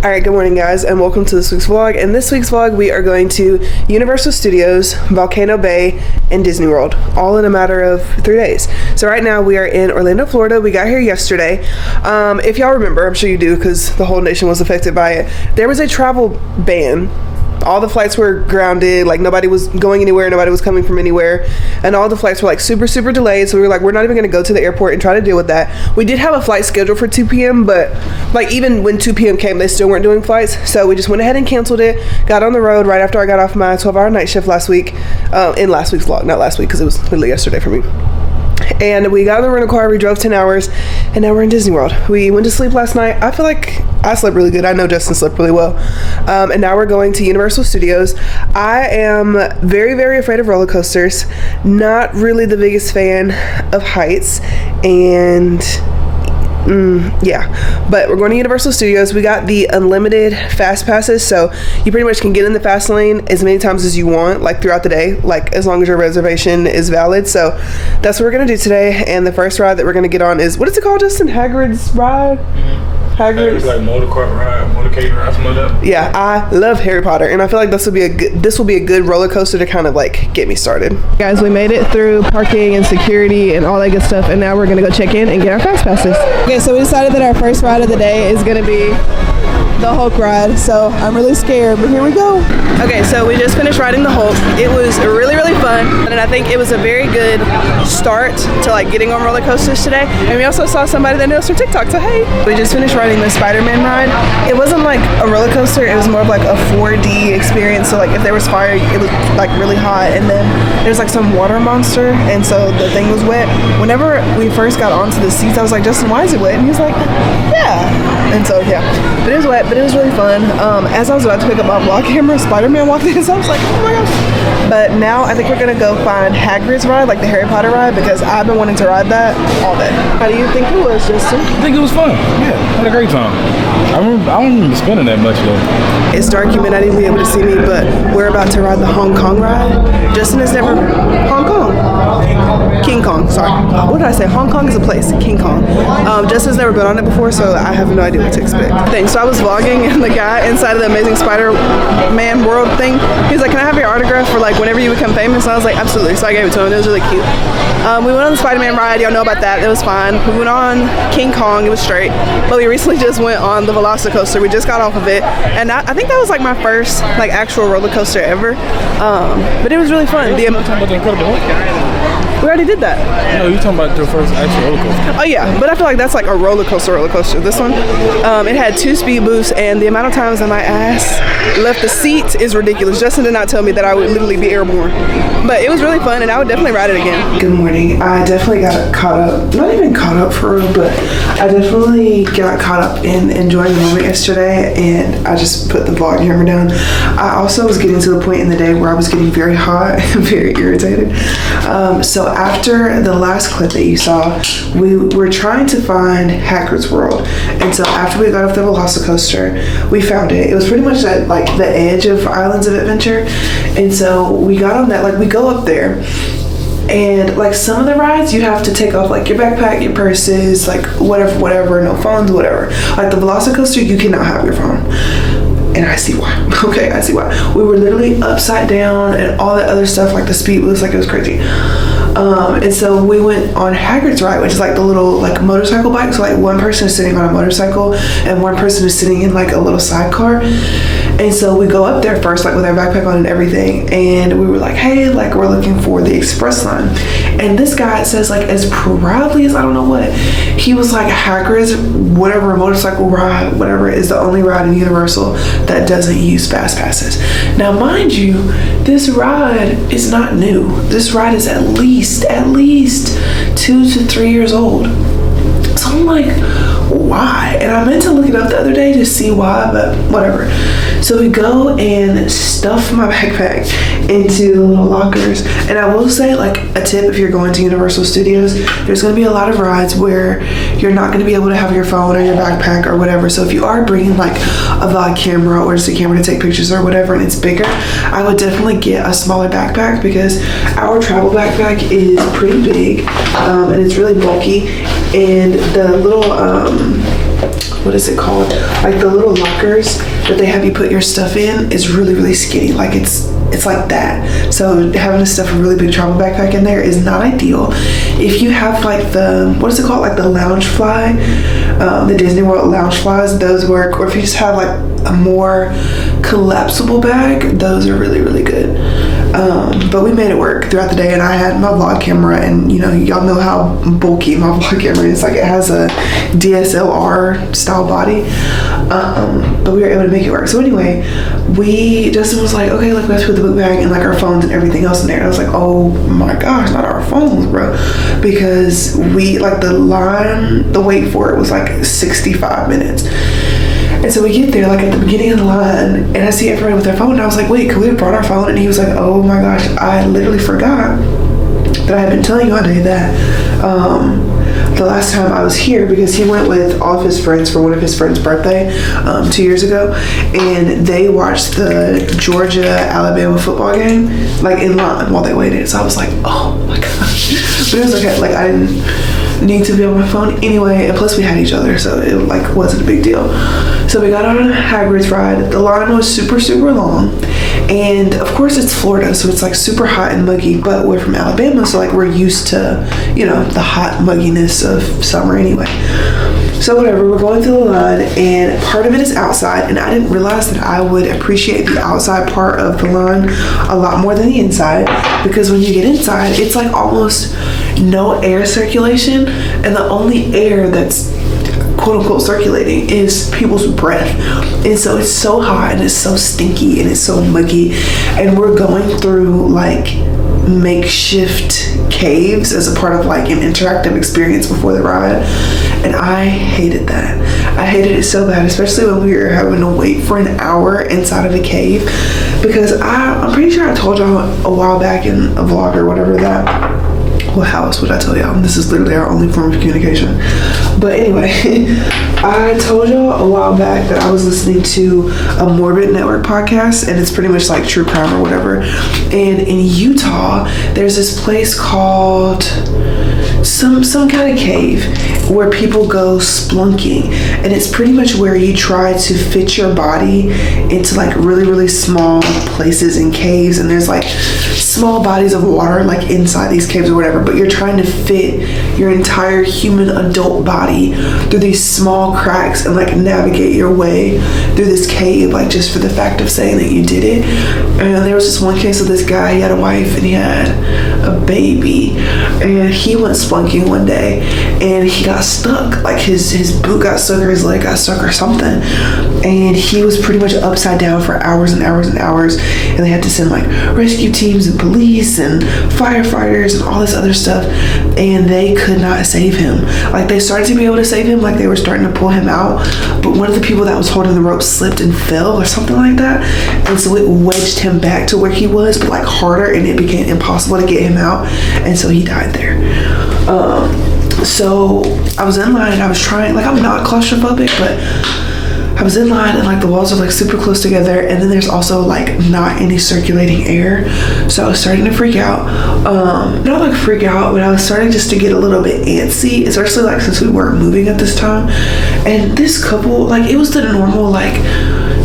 Alright, good morning guys, and welcome to this week's vlog. In this week's vlog, we are going to Universal Studios, Volcano Bay, and Disney World, all in a matter of 3 days. So right now we are in Orlando, Florida. We got here yesterday. If y'all remember, I'm sure you do because the whole nation was affected by it, there was a travel ban. All the flights were grounded, like nobody was going anywhere, nobody was coming from anywhere, and all the flights were like super delayed. So we were like, we're not even going to go to the airport and try to deal with that. We did have a flight scheduled for 2 p.m. but like even when 2 p.m. came, they still weren't doing flights. So we just went ahead and canceled it, got on the road right after I got off my 12-hour night shift last week, in last week's vlog, not last week because it was literally yesterday for me. And we got in the rental car, we drove 10 hours, and now we're in Disney World. We went to sleep last night. I feel like I slept really good. I know Justin slept really well. And now we're going to Universal Studios. I am very afraid of roller coasters. Not really the biggest fan of heights. And yeah, but we're going to Universal Studios. We got the unlimited fast passes, so you pretty much can get in the fast lane as many times as you want, like throughout the day, like as long as your reservation is valid. So that's what we're gonna do today. And the first ride that we're gonna get on is, what is it called, Justin? Hagrid's ride? Hagrid's like motorcade ride, something like that. Yeah, I love Harry Potter, and I feel like this will be a good roller coaster to kind of like get me started. Guys, we made it through parking and security and all that good stuff, and now we're gonna go check in and get our fast passes. Okay, so we decided that our first ride of the day is gonna be the Hulk ride, so I'm really scared, but here we go. Okay, so we just finished riding the Hulk. It was really fun, and I think it was a very good start to like getting on roller coasters today. And we also saw somebody that knows from TikTok, so hey. We just finished riding the Spider-Man ride. It wasn't like a roller coaster, it was more of like a 4D experience. So like if there was fire, it was like really hot, and then there's like some water monster, and so the thing was wet. Whenever we first got onto the seats, I was like, Justin, why is it wet? And he was like, yeah. And so yeah, but it was wet, but it was really fun. As I was about to pick up my vlog camera, Spider-Man walked in, so I was like, oh my gosh. But now I think we're gonna go find Hagrid's ride, like the Harry Potter ride, because I've been wanting to ride that all day. How do you think it was, Justin? I think it was fun. Yeah, had a great time. I don't remember spending that much though. It's dark, you may not even be able to see me, but we're about to ride the Hong Kong ride. Justin has never, Hong Kong. King Kong, sorry. What did I say? Hong Kong is a place, King Kong. Justin's never been on it before, so I have no idea what to expect. Thanks. So I was vlogging, and the guy inside of the Amazing Spider-Man World thing, he was like, can I have your autograph for like whenever you become famous? And I was like, absolutely. So I gave it to him. It was really cute. We went on the Spider-Man ride. Y'all know about that. It was fine. We went on King Kong. It was straight. But we recently just went on the Velocicoaster. We just got off of it, and I think that was like my first like actual roller coaster ever. But it was really fun. Talking about the Incredible Hulk? We already did that. No, you're talking about your first actual roller coaster. Oh yeah, but I feel like that's like a roller coaster. This one, it had 2 speed boosts, and the amount of times that my ass left the seat is ridiculous. Justin did not tell me that I would literally be airborne, but it was really fun, and I would definitely ride it again. Good morning. I definitely got caught up, not even caught up for real, but I definitely got caught up in enjoying the moment yesterday, and I just put the vlog camera down. I also was getting to the point in the day where I was getting very hot and very irritated. So after the last clip that you saw, we were trying to find Hagrid's World, and so after we got off the Velocicoaster, we found it. It was pretty much at like the edge of Islands of Adventure, and so we got on that. Like we go up there, and like some of the rides you have to take off like your backpack, your purses, like whatever, no phones, whatever. Like the Velocicoaster, you cannot have your phone. And I see why. Okay, I see why. We were literally upside down and all that other stuff, like the speed was like, it was crazy. And so we went on Hagrid's ride, which is like the little like motorcycle bike. So like one person is sitting on a motorcycle and one person is sitting in like a little sidecar. And so we go up there first, like with our backpack on and everything. And we were like, hey, like we're looking for the express line. And this guy says like as proudly as I don't know what, he was like, Hagrid's whatever motorcycle ride, whatever, is the only ride in Universal that doesn't use fast passes. Now mind you, this ride is not new. This ride is at least 2 to 3 years old. So I'm like, why? And I meant to look it up the other day to see why, but whatever. So we go and stuff my backpack into the little lockers. And I will say, like, a tip if you're going to Universal Studios, there's going to be a lot of rides where you're not going to be able to have your phone or your backpack or whatever. So if you are bringing like a vlog camera or just a camera to take pictures or whatever and it's bigger, I would definitely get a smaller backpack, because our travel backpack is pretty big and it's really bulky, and the little what is it called? Like the little lockers that they have you put your stuff in is really, really skinny. Like it's like that. So having to stuff a really big travel backpack in there is not ideal. If you have like the, what is it called? Like the lounge fly, the Disney World lounge flies, those work. Or if you just have like a more collapsible bag, those are really, really good. But we made it work throughout the day, and I had my vlog camera, and you know, y'all know how bulky my vlog camera is. Like it has a DSLR style body, but we were able to make it work. So anyway, Justin was like, okay, like we have to put the book bag and like our phones and everything else in there. And I was like, oh my gosh, not our phones, bro, because we like the wait for it was like 65 minutes. And so we get there, like at the beginning of the line, and I see everybody with their phone, and I was like, wait, could we have brought our phone? And he was like, oh my gosh, I literally forgot that I had been telling you all day that the last time I was here, because he went with all of his friends for one of his friends' birthday 2 years ago, and they watched the Georgia-Alabama football game, like in line while they waited. So I was like, oh my gosh. But it was okay, like I didn't need to be on my phone anyway, and plus we had each other, so it like wasn't a big deal. So we got on Hagrid's ride. The line was super, super long, and of course it's Florida, so it's like super hot and muggy, but we're from Alabama, so like we're used to, you know, the hot mugginess of summer anyway. So whatever, we're going through the line, and part of it is outside, and I didn't realize that I would appreciate the outside part of the line a lot more than the inside, because when you get inside, it's like almost no air circulation, and the only air that's quote unquote circulating is people's breath. And so it's so hot and it's so stinky and it's so muggy, and we're going through like makeshift caves as a part of like an interactive experience before the ride, and I hated that. I hated it so bad, especially when we were having to wait for an hour inside of a cave, because I'm pretty sure I told y'all a while back in a vlog or whatever that, well, how else would I tell y'all? This is literally our only form of communication. But anyway, I told y'all a while back that I was listening to a Morbid Network podcast, and it's pretty much like true crime or whatever. And in Utah, there's this place called some kind of cave where people go splunking, and it's pretty much where you try to fit your body into like really, really small places in caves, and there's like small bodies of water like inside these caves or whatever, but you're trying to fit your entire human adult body through these small cracks and like navigate your way through this cave, like just for the fact of saying that you did it. And there was this one case of this guy, he had a wife and he had a baby, and he went splunking one day and he got stuck, like his boot got stuck or his leg got stuck or something, and he was pretty much upside down for hours and hours and hours, and they had to send like rescue teams and police and firefighters and all this other stuff, and they could not save him. Like they started to be able to save him, like they were starting to pull him out, but one of the people that was holding the rope slipped and fell or something like that, and so it wedged him back to where he was, but like harder, and it became impossible to get him out, and so he died there. So I was in line and I was trying, like I'm not claustrophobic, but I was in line and like the walls are like super close together, and then there's also like not any circulating air, so I was starting to freak out. Not like freak out, but I was starting just to get a little bit antsy, especially like since we weren't moving at this time. And this couple, like it was the normal like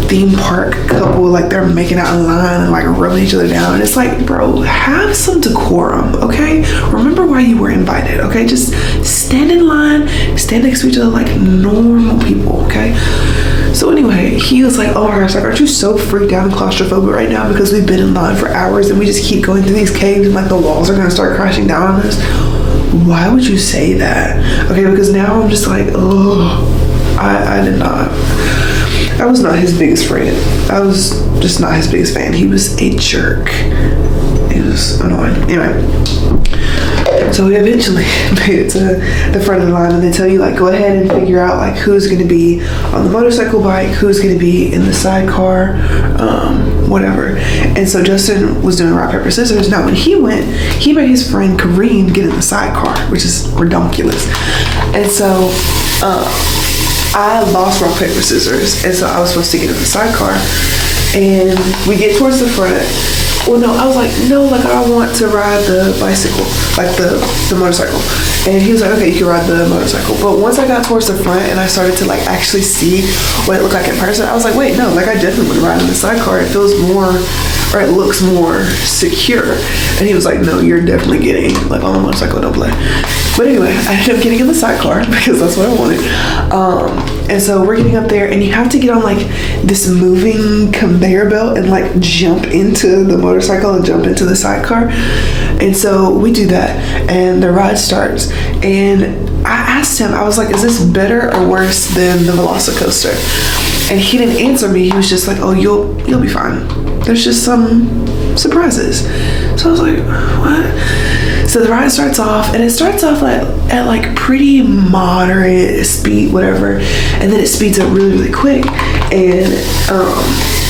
theme park couple, like they're making out in line and like rubbing each other down, and it's like, bro, have some decorum, okay? Remember why you were invited, okay? Just stand in line, stand next to each other like normal people, okay? So anyway, he was like, oh my gosh, like aren't you so freaked out and claustrophobic right now because we've been in line for hours and we just keep going through these caves and like the walls are gonna start crashing down on us? Why would you say that? Okay, because now I'm just like, oh, I did not. I was not his biggest friend. I was just not his biggest fan. He was a jerk. He was annoying. Anyway, so we eventually made it to the front of the line, and they tell you like go ahead and figure out like who's going to be on the motorcycle bike, who's going to be in the sidecar, whatever. And so Justin was doing rock paper scissors. Now when he went, he made his friend Kareem get in the sidecar, which is ridiculous. And so I lost rock paper scissors, and so I was supposed to get in the sidecar, and we get towards the front. Well, no, I was like, no, like I want to ride the bicycle, like the motorcycle. And he was like, okay, you can ride the motorcycle. But once I got towards the front and I started to like actually see what it looked like in person, I was like, wait, no, like I definitely would ride in the sidecar. It feels more, or it looks more secure. And he was like, no, you're definitely getting like on the motorcycle, don't play. But anyway, I ended up getting in the sidecar because that's what I wanted. And so we're getting up there, and you have to get on like this moving conveyor belt and like jump into the motorcycle and jump into the sidecar. And so we do that, and the ride starts. And I asked him, I was like, is this better or worse than the Velocicoaster? And he didn't answer me. He was just like, oh, you'll be fine. There's just some surprises. So I was like, what? So the ride starts off, and it starts off at like pretty moderate speed, whatever, and then it speeds up really, really quick. And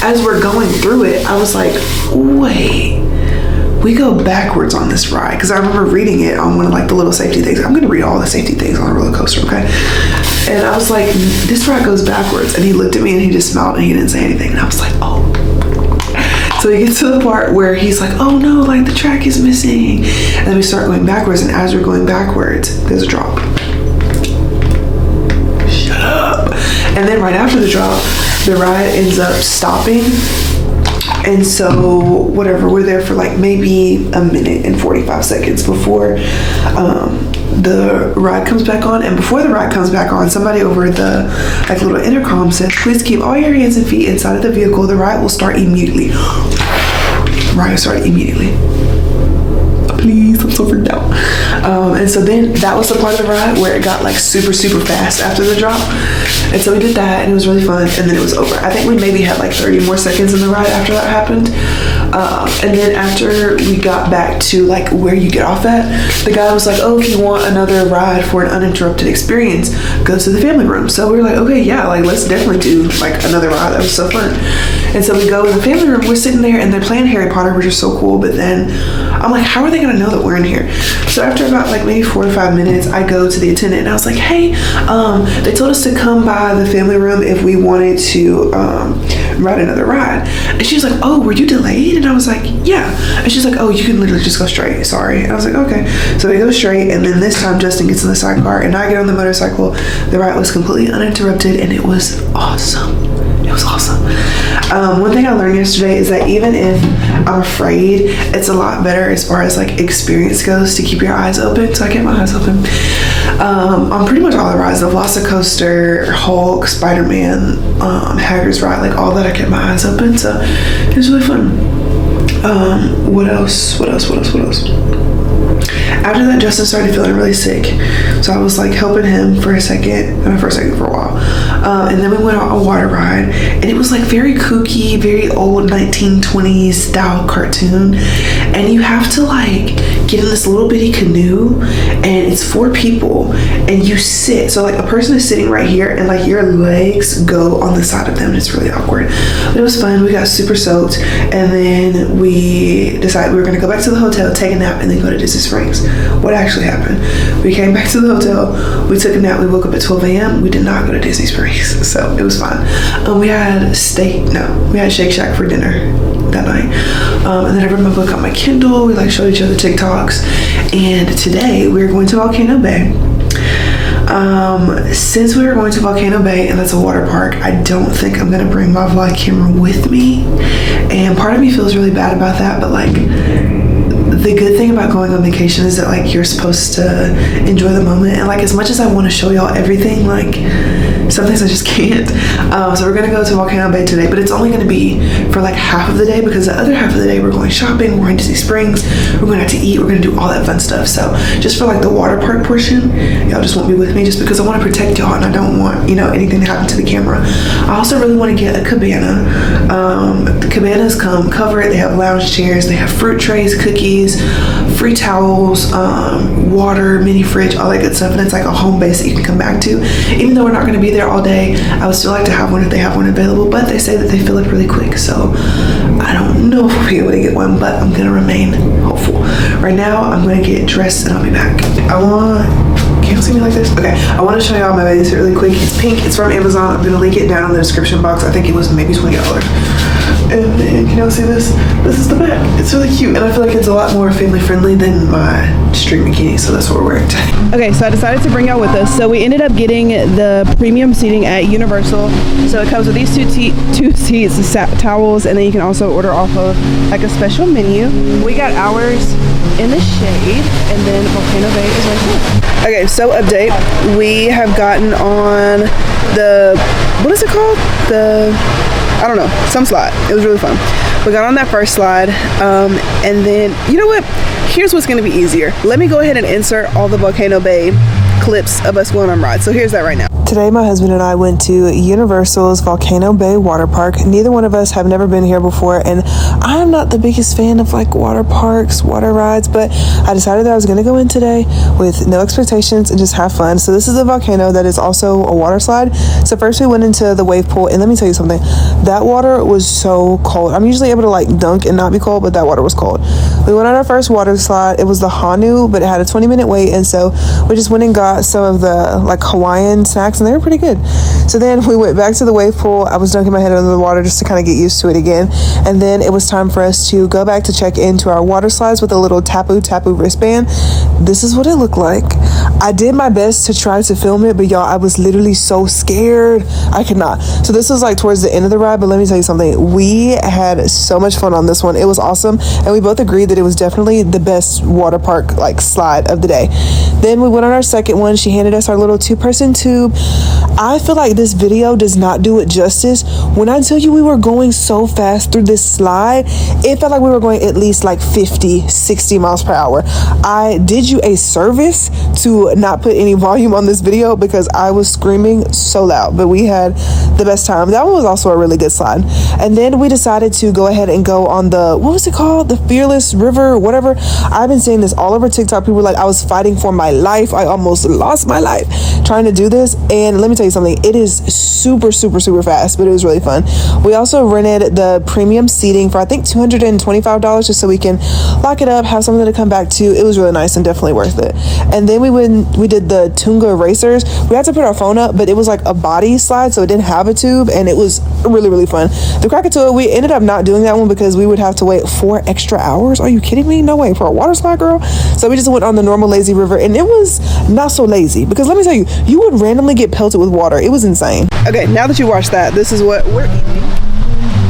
as we're going through it, I was like, wait, we go backwards on this ride, because I remember reading it on one of like the little safety things. I'm gonna read all the safety things on a roller coaster, okay? And I was like, this ride goes backwards. And he looked at me and he just smiled and he didn't say anything. And I was like, oh. So we get to the part where he's like, oh no, like the track is missing. And then we start going backwards, and as we're going backwards, there's a drop. Shut up. And then right after the drop, the ride ends up stopping. And so whatever, we're there for like maybe a minute and 45 seconds before the ride comes back on. And before the ride comes back on, somebody over the like little intercom says, please keep all your hands and feet inside of the vehicle. The ride will start immediately. Ride will start immediately. Please, I'm so freaked out. And so then that was the part of the ride where it got like super, super fast after the drop. And so we did that, and it was really fun, and then it was over. I think we maybe had like 30 more seconds in the ride after that happened. And then after we got back to like where you get off at, the guy was like, oh, if you want another ride for an uninterrupted experience, go to the family room. So we were like, okay, yeah, like let's definitely do like another ride. That was so fun. And so we go in the family room, we're sitting there, and they're playing Harry Potter, which is so cool. But then I'm like, how are they gonna know that we're in here? So after about like maybe 4 to 5 minutes, I go to the attendant and I was like, hey, they told us to come by the family room if we wanted to ride another ride. And she was like, oh, were you delayed? And I was like, yeah. And she's like, oh, you can literally just go straight, sorry. And I was like, okay. So we go straight, and then this time Justin gets in the sidecar and I get on the motorcycle. The ride was completely uninterrupted, and it was awesome. It was awesome. One thing I learned yesterday is that even if I'm afraid, it's a lot better as far as like experience goes to keep your eyes open. So I kept my eyes open on pretty much all the rides, the Velocicoaster, Hulk, Spider-Man, Hagrid's ride, like all that, I kept my eyes open. So it was really fun. What else? After that, Justin started feeling really sick. So I was like helping him for a second, for a while. And then we went on a water ride, and it was like very kooky, very old 1920s style cartoon. And you have to like get in this little bitty canoe, and it's 4 people, and you sit. So like a person is sitting right here, and like your legs go on the side of them, and it's really awkward. But it was fun. We got super soaked, and then we decided we were gonna go back to the hotel, take a nap, and then go to Disney Springs. What actually happened? We came back to the hotel, we took a nap, we woke up at 12 a.m. We did not go to Disney Springs, so it was fine. We had Shake Shack for dinner that night. And then I read my book on my Kindle. We like showed each other TikToks. And today we're going to Volcano Bay. Since we were going to Volcano Bay, and that's a water park, I don't think I'm gonna bring my vlog camera with me. And part of me feels really bad about that, but like the good thing about going on vacation is that like you're supposed to enjoy the moment, and like as much as I want to show y'all everything, like some things I just can't. So we're gonna go to Volcano Bay today, but it's only gonna be for like half of the day, because the other half of the day we're going shopping, we're going to Disney Springs, we're going out to eat, we're gonna do all that fun stuff. So just for like the water park portion, y'all just won't be with me, just because I want to protect y'all and I don't want, you know, anything to happen to the camera. I also really want to get a cabana. The cabanas come covered. They have lounge chairs, they have fruit trays, cookies, free towels, water, mini fridge, all that good stuff. And it's like a home base that you can come back to. Even though we're not going to be there all day, I would still like to have one if they have one available, but they say that they fill up really quick, so I don't know if we'll be able to get one, but I'm going to remain hopeful. Right now, I'm going to get dressed and I'll be back. I want Can't see me like this? Okay, I want to show y'all my bathing suit really quick. It's pink. It's from Amazon. I'm gonna link it down in the description box. I think it was maybe $20. And then, can y'all see this? This is the back. It's really cute, and I feel like it's a lot more family friendly than my street bikini, so that's what we're wearing today. Okay, so I decided to bring y'all with us. So we ended up getting the premium seating at Universal. So it comes with these two seats, towels, and then you can also order off of like a special menu. We got ours in the shade, and then Volcano Bay is right here. Okay, so update. We have gotten on the, what is it called? I don't know, some slide. It was really fun. We got on that first slide, and then, you know what? Here's what's gonna be easier. Let me go ahead and insert all the Volcano Bay clips of us going on rides. So here's that right now. Today, my husband and I went to Universal's Volcano Bay water park. Neither one of us have never been here before, and I'm not the biggest fan of like water parks, water rides, but I decided that I was gonna go in today with no expectations and just have fun. So this is a volcano that is also a water slide. So first we went into the wave pool, and let me tell you something, that water was so cold. I'm usually able to like dunk and not be cold, but that water was cold. We went on our first water slide. It was the Hanu, but it had a 20-minute wait, and so we just went and got some of the like Hawaiian snacks, and they were pretty good. So then we went back to the wave pool. I was dunking my head under the water just to kind of get used to it again, and then it was time for us to go back to check into our water slides with a little tapu wristband. This is what it looked like. I did my best to try to film it, but y'all, I was literally so scared. I could not. So this was like towards the end of the ride, but let me tell you something. We had so much fun on this one. It was awesome, and we both agreed that it was definitely the best water park like slide of the day. Then we went on our second one. She handed us our little 2-person tube. I feel like this video does not do it justice. When I tell you we were going so fast through this slide, it felt like we were going at least like 50, 60 miles per hour. I did you a service to not put any volume on this video because I was screaming so loud, but we had the best time. That one was also a really good slide. And then we decided to go ahead and go on the, what was it called? The Fearless River, whatever. I've been seeing this all over TikTok. People were like, I was fighting for my life. I almost lost my life trying to do this. And let me tell you something, it is super fast, but it was really fun. We also rented the premium seating for I think $225 just so we can lock it up, have something to come back to. It was really nice and definitely worth it. And then we did the Tunga racers. We had to put our phone up, but it was like a body slide, so it didn't have a tube, and it was really fun. The Krakatoa, we ended up not doing that one because we would have to wait 4 extra hours. Are you kidding me? No way, for a water slide, girl. So we just went on the normal lazy river, and it was not so lazy because let me tell you, you would randomly get pelted with water. It was insane. Okay, now that you watched that, this is what we're eating.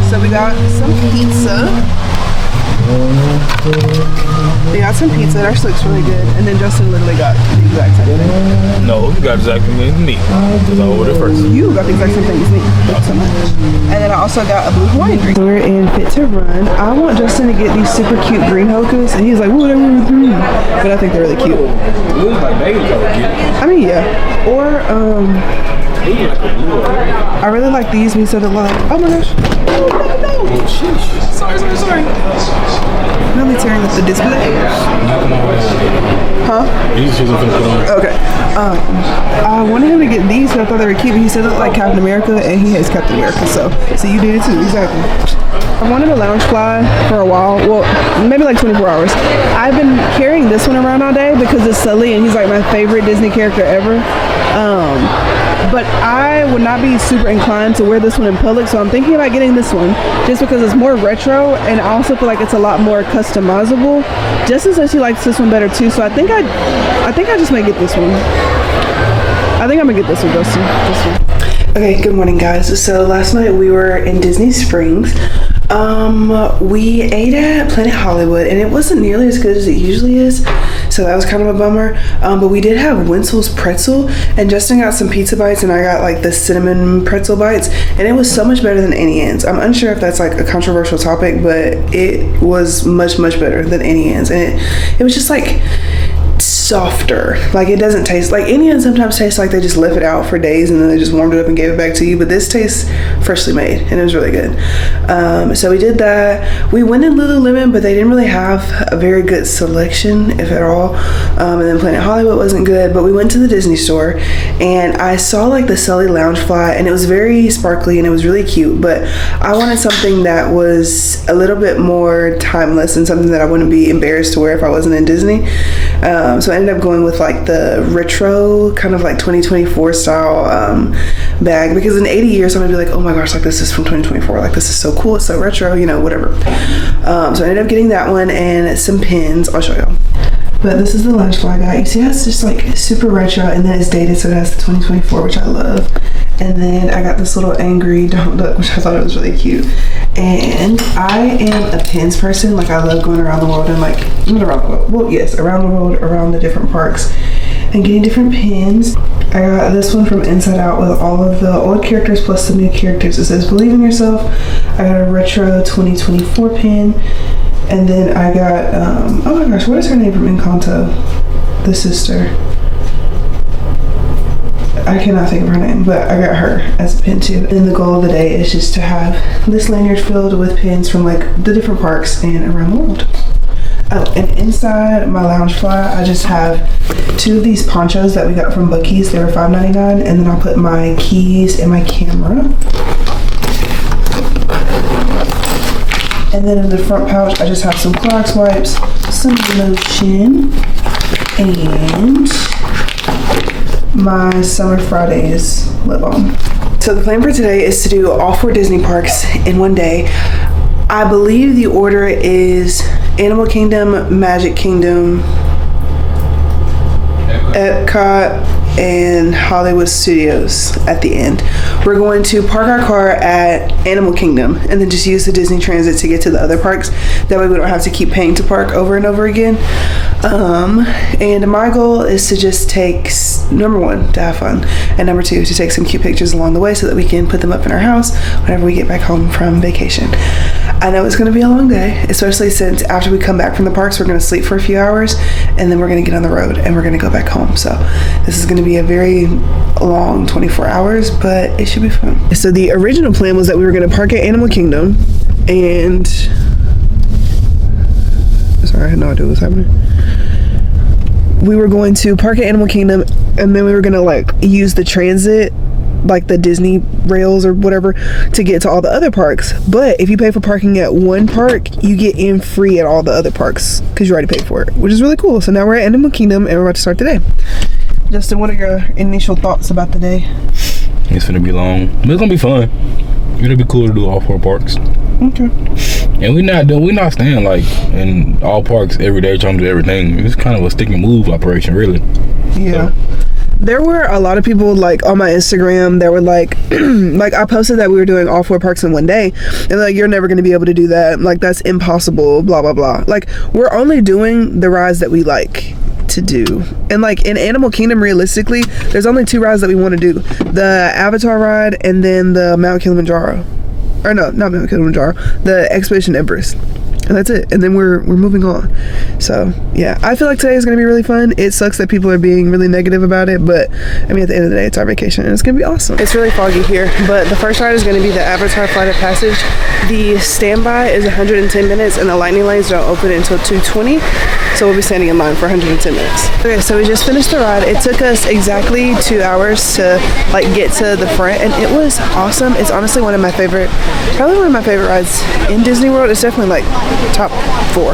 So we got some pizza. We got some pizza. That actually looks really good. And then Justin literally got the exact same thing. No, you got exactly me. Because I ordered first. You got the exact same thing as me. Thank you so much. And then I also got a blue Hawaiian drink. We're in Fit to Run. I want Justin to get these super cute green hokas, and he's like, "Ooh, they're really green." But I think they're really cute. It looks like baby color. I mean, yeah. Or I really like these. We said it like, oh my gosh. No. Oh, sheesh. Sorry. Now me tearing up the display. Huh? Okay. I wanted him to get these because I thought they were cute, but he said it looked like Captain America, and he has Captain America, so you did it too, exactly. I wanted a lounge fly for a while, well, maybe like 24 hours. I've been carrying this one around all day because it's Sully, and he's like my favorite Disney character ever. But I would not be super inclined to wear this one in public, so I'm thinking about getting this one just because it's more retro, and I also feel like it's a lot more customizable. Justin says she likes this one better too, so I think I just might get this one. I think I'm gonna get this one, Justin. This one. Okay, good morning, guys. So last night we were in Disney Springs. We ate at Planet Hollywood, and it wasn't nearly as good as it usually is, so that was kind of a bummer. But we did have Winsel's pretzel, and Justin got some pizza bites, and I got like the cinnamon pretzel bites, and it was so much better than Annie Ann's. I'm unsure if that's like a controversial topic, but it was much better than Annie Ann's, and it was just like softer. Like, it doesn't taste like Indian. Sometimes tastes like they just left it out for days and then they just warmed it up and gave it back to you, but this tastes freshly made and it was really good. So we did that. We went in Lululemon, but they didn't really have a very good selection, if at all. And then Planet Hollywood wasn't good, but we went to the Disney store and I saw like the Sully lounge fly, and it was very sparkly and it was really cute, but I wanted something that was a little bit more timeless and something that I wouldn't be embarrassed to wear if I wasn't in Disney. So I ended up going with like the retro kind of like 2024 style bag, because in 80 years I'm gonna be like, oh my gosh, like this is from 2024, like this is so cool, it's so retro, you know, whatever. So I ended up getting that one and some pins. I'll show y'all. But this is the lunch fly I got. You see how it's just like super retro, and then it's dated, so it has the 2024, which I love. And then I got this little angry Donald Duck, which I thought it was really cute. And I am a pins person. Like I love going around the world and like, not around the world, well yes, around the world, around the different parks and getting different pins. I got this one from Inside Out with all of the old characters plus the new characters. It says believe in yourself. I got a retro 2024 pin. And then I got, oh my gosh, what is her name from Encanto? The sister. I cannot think of her name, but I got her as a pin too. And the goal of the day is just to have this lanyard filled with pins from like the different parks and around the world. Oh, and inside my lounge fly, I just have 2 of these ponchos that we got from Buc-ee's. They were $5.99, and then I'll put my keys and my camera. And then in the front pouch, I just have some Clorox wipes, some lotion, and my Summer Fridays lip balm. So the plan for today is to do all 4 Disney parks in one day. I believe the order is Animal Kingdom, Magic Kingdom, Epcot, and Hollywood Studios at the end. We're going to park our car at Animal Kingdom and then just use the Disney Transit to get to the other parks. That way we don't have to keep paying to park over and over again. And my goal is to just take, number 1, to have fun, and number 2, to take some cute pictures along the way so that we can put them up in our house whenever we get back home from vacation. I know it's going to be a long day, especially since after we come back from the parks, we're going to sleep for a few hours and then we're going to get on the road and we're going to go back home. So this is going to be a very long 24 hours, but it should be fun. So the original plan was that we were going to park at Animal Kingdom and... Sorry, I had no idea what was happening. We were going to park at Animal Kingdom and then we were going to like use the transit, like the Disney rails or whatever, to get to all the other parks. But if you pay for parking at one park, you get in free at all the other parks because you already paid for it, which is really cool. So now we're at Animal Kingdom and we're about to start the day. Justin, what are your initial thoughts about the day? It's gonna be long, but it's gonna be fun. It'll be cool to do all 4 parks. Okay. And we're not staying like in all parks every day trying to do everything. It's kind of a stick and move operation, really. Yeah. So. There were a lot of people like on my Instagram that were like, like I posted that we were doing all 4 parks in one day, and like you're never going to be able to do that. Like that's impossible. Blah blah blah. Like we're only doing the rides that we like to do, and like in Animal Kingdom, realistically, there's only 2 rides that we want to do: the Avatar ride and then the Mount Kilimanjaro. Or no, not Mount Kilimanjaro. The Expedition Everest. And that's it. And then we're moving on. So yeah, I feel like today is going to be really fun. It sucks that people are being really negative about it, but I mean at the end of the day it's our vacation and it's going to be awesome. It's really foggy here, but the first ride is going to be the Avatar Flight of Passage. The standby is 110 minutes and the lightning lanes don't open until 2:20, so we'll be standing in line for 110 minutes. Okay, so we just finished the ride. It took us exactly 2 hours to like get to the front, and it was awesome. It's honestly probably one of my favorite rides in Disney World. It's definitely like top 4.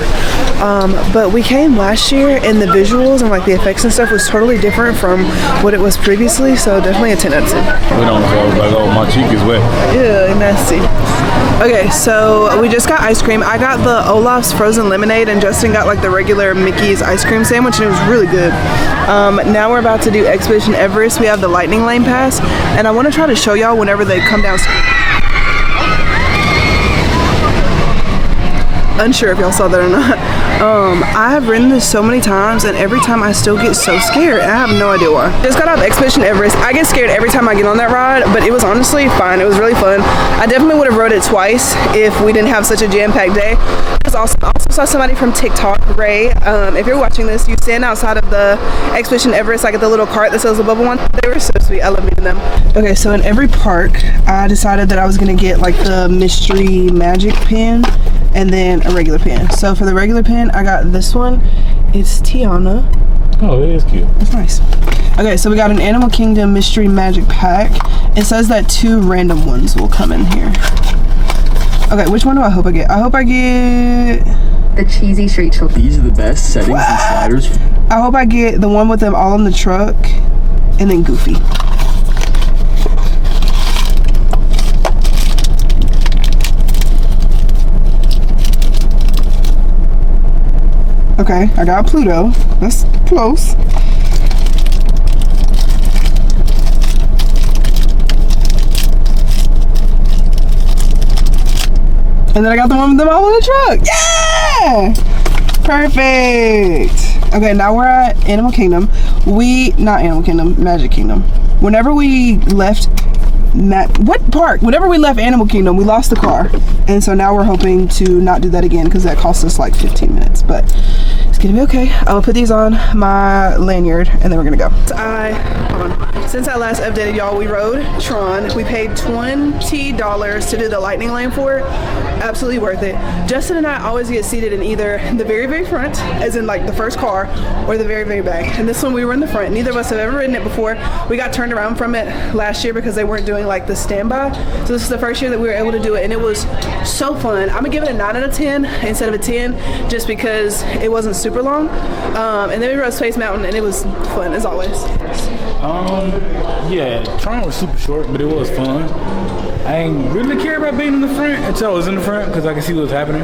But we came last year and the visuals and like the effects and stuff was totally different from what it was previously, so definitely a 10 out of 10. We don't go like, oh, my cheek is wet. Yeah, nasty. Okay, so we just got ice cream. I got the Olaf's frozen lemonade and Justin got like the regular Mickey's ice cream sandwich, and it was really good. Now we're about to do Expedition Everest. We have the lightning lane pass, and I want to try to show y'all whenever they come down. Unsure if y'all saw that or not. I have ridden this so many times, and every time I still get so scared. I have no idea why. Just got off Expedition Everest. I get scared every time I get on that ride, but it was honestly fine. It was really fun. I definitely would have rode it twice if we didn't have such a jam-packed day. I also saw somebody from TikTok, Ray. If you're watching this, you stand outside of the Expedition Everest, like at the little cart that sells the bubble one. They were so sweet. I love meeting them. Okay, so in every park, I decided that I was gonna get like the mystery magic pin and then a regular pen. So for the regular pen, I got this one. It's Tiana. Oh, it is cute. It's nice. Okay, so we got an Animal Kingdom Mystery Magic Pack. It says that 2 random ones will come in here. Okay, which one do I hope I get? I hope I get... the cheesy street children. These are the best settings and sliders. I hope I get the one with them all in the truck and then Goofy. Okay, I got Pluto. That's close. And then I got the one with them all in the truck. Yeah! Perfect. Okay, now we're at Animal Kingdom. Not Animal Kingdom, Magic Kingdom. Whenever we left whenever we left Animal Kingdom, we lost the car. And so now we're hoping to not do that again because that cost us like 15 minutes. But it's gonna be okay. I'm gonna put these on my lanyard and then we're gonna go. So since I last updated y'all, we rode Tron. We paid $20 to do the lightning lane for it. Absolutely worth it. Justin and I always get seated in either the very, very front, as in like the first car, or the very, very back. And this one we were in the front. Neither of us have ever ridden it before. We got turned around from it last year because they weren't doing like the standby. So this is the first year that we were able to do it, and it was so fun. I'm gonna give it a 9 out of 10 instead of a 10, just because it wasn't super long. And then we rode Space Mountain, and it was fun as always. Yeah, Tron was super short, but it was fun. I ain't really care about being in the front until I was in the front because I could see what was happening.